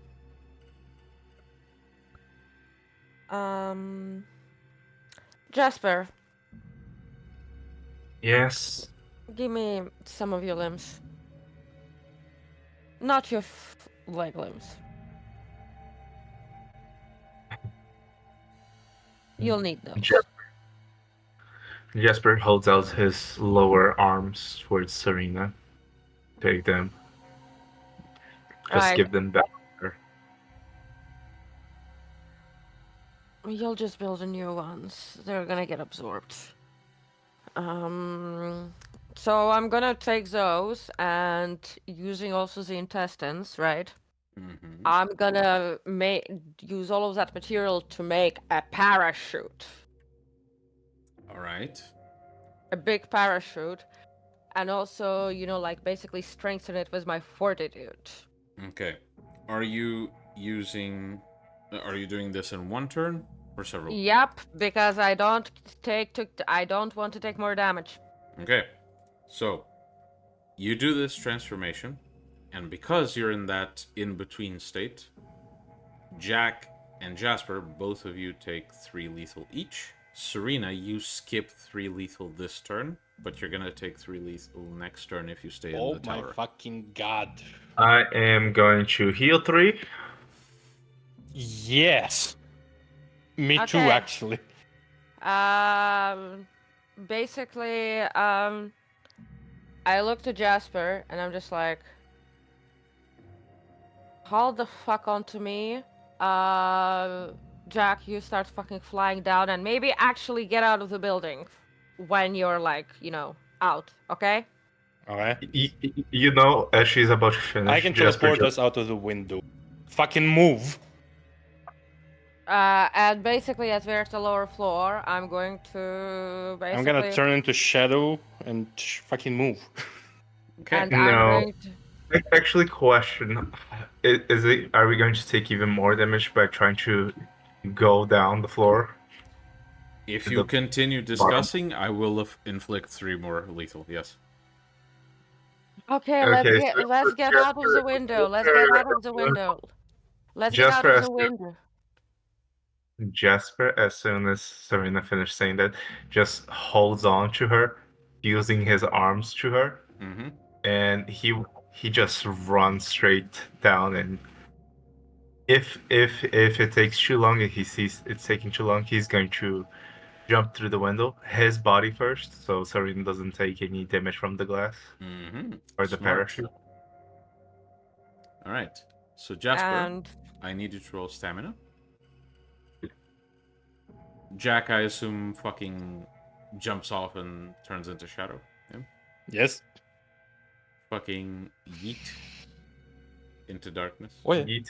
[SPEAKER 4] Jasper,
[SPEAKER 3] Yes.
[SPEAKER 4] give me some of your limbs. Not your leg limbs. You'll need those.
[SPEAKER 3] Jasper holds out his lower arms towards Serena. Take them. Just
[SPEAKER 4] Alright.
[SPEAKER 3] give them back to her.
[SPEAKER 4] You'll just build a new ones. They're gonna get absorbed. So I'm gonna take those and using also the intestines, right?
[SPEAKER 1] Mm-hmm.
[SPEAKER 4] I'm gonna use all of that material to make a parachute.
[SPEAKER 1] All right.
[SPEAKER 4] A big parachute. And also, like basically strengthen it with my fortitude.
[SPEAKER 1] Okay. Are you using? Are you doing this in one turn or several?
[SPEAKER 4] Yep, because I don't want to take more damage.
[SPEAKER 1] Okay. So you do this transformation, and because you're in that in-between state, Jack and Jasper, both of you take 3 lethal each. Serena, you skip 3 lethal this turn, but you're gonna take 3 lethal next turn if you stay in
[SPEAKER 2] Oh
[SPEAKER 1] the
[SPEAKER 2] my
[SPEAKER 1] tower.
[SPEAKER 2] fucking god.
[SPEAKER 3] I am going to heal 3.
[SPEAKER 2] Yes. Me too,
[SPEAKER 4] Okay.
[SPEAKER 2] actually.
[SPEAKER 4] Basically, I look to Jasper and I'm just like, hold the fuck onto me. Jack, you start fucking flying down and maybe actually get out of the building when you're like, out, okay?
[SPEAKER 2] Okay.
[SPEAKER 3] As she's about to finish,
[SPEAKER 2] I can
[SPEAKER 3] Jasper
[SPEAKER 2] teleport us out of the window. Fucking move.
[SPEAKER 4] And basically, as we're at the lower floor, I'm going to
[SPEAKER 2] I'm gonna turn into shadow and fucking move.
[SPEAKER 1] Okay.
[SPEAKER 4] And I'm
[SPEAKER 3] No.
[SPEAKER 4] going to...
[SPEAKER 3] Actually, question: Are we going to take even more damage by trying to go down the floor?
[SPEAKER 1] If you continue discussing, I will inflict 3 more lethal. Yes.
[SPEAKER 4] Okay,
[SPEAKER 3] Okay,
[SPEAKER 4] let's get out of the window. Let's get out of the window. Let's get out of the window.
[SPEAKER 3] Jasper, as soon as Serena finished saying that, just holds on to her, using his arms to her,
[SPEAKER 1] Mm-hmm.
[SPEAKER 3] and he just runs straight down. And if it takes too long, and he sees it's taking too long, he's going to jump through the window, his body first, so Serena doesn't take any damage from the glass
[SPEAKER 1] Mm-hmm.
[SPEAKER 3] or the parachute.
[SPEAKER 1] All right. So Jasper,
[SPEAKER 4] And
[SPEAKER 1] I need you to roll stamina. Jack, I assume, fucking jumps off and turns into shadow. Yeah.
[SPEAKER 2] Yes.
[SPEAKER 1] Fucking yeet into darkness.
[SPEAKER 2] Oh yeah.
[SPEAKER 3] Yeet.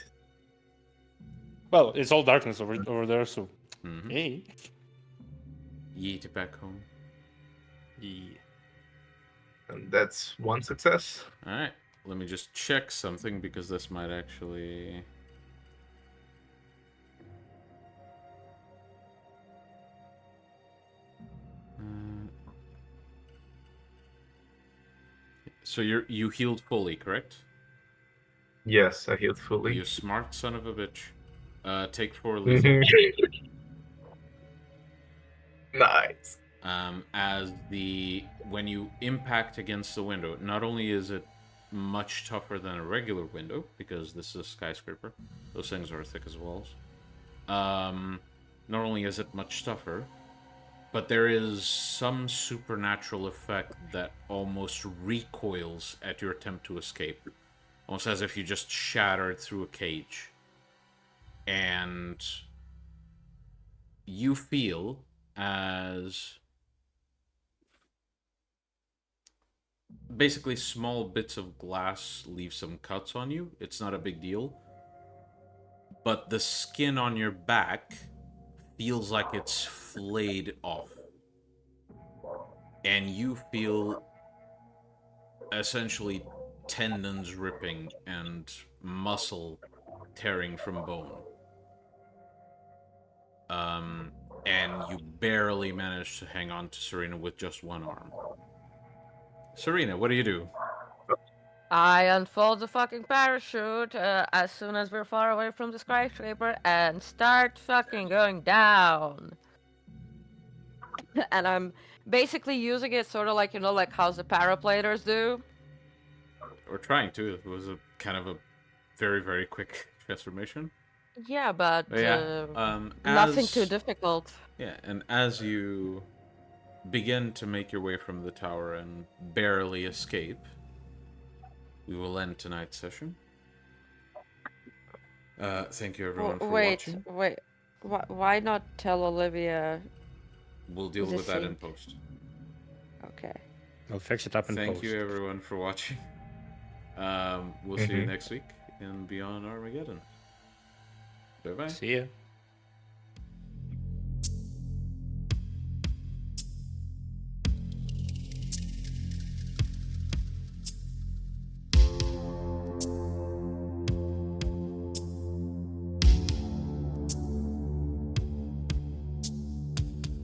[SPEAKER 2] Well, it's all darkness over there, so.
[SPEAKER 1] Mm-hmm.
[SPEAKER 2] Hey.
[SPEAKER 1] Yeet it back home.
[SPEAKER 2] Yeah.
[SPEAKER 3] And that's one success.
[SPEAKER 1] All right. Let me just check something because this might actually. So you healed fully, correct?
[SPEAKER 3] Yes, I healed fully.
[SPEAKER 1] You smart son of a bitch. Take 4 lethal.
[SPEAKER 3] Nice.
[SPEAKER 1] As when you impact against the window, not only is it much tougher than a regular window because this is a skyscraper, those things are thick as walls. Not only is it much tougher, but there is some supernatural effect that almost recoils at your attempt to escape, almost as if you just shattered through a cage, and you feel as basically small bits of glass leave some cuts on you. It's not a big deal, but the skin on your back feels like it's flayed off, and you feel essentially tendons ripping and muscle tearing from bone. And you barely manage to hang on to Serena with just one arm. Serena, what do you do?
[SPEAKER 4] I unfold the fucking parachute as soon as we're far away from the skyscraper and start fucking going down. And I'm basically using it sort of like, you know, like how the paraplaners do.
[SPEAKER 1] Or trying to. It was a kind of a very, very quick transformation.
[SPEAKER 4] Yeah, but nothing too
[SPEAKER 1] as
[SPEAKER 4] difficult.
[SPEAKER 1] yeah, and as you begin to make your way from the tower and barely escape, we will end tonight's session. Thank you everyone for watching.
[SPEAKER 4] Wait. Why not tell Olivia?
[SPEAKER 1] We'll deal with that in post.
[SPEAKER 4] Okay.
[SPEAKER 2] I'll fix it up in post.
[SPEAKER 1] Thank you everyone for watching. We'll see you next week in Beyond Armageddon. Bye bye.
[SPEAKER 2] See ya.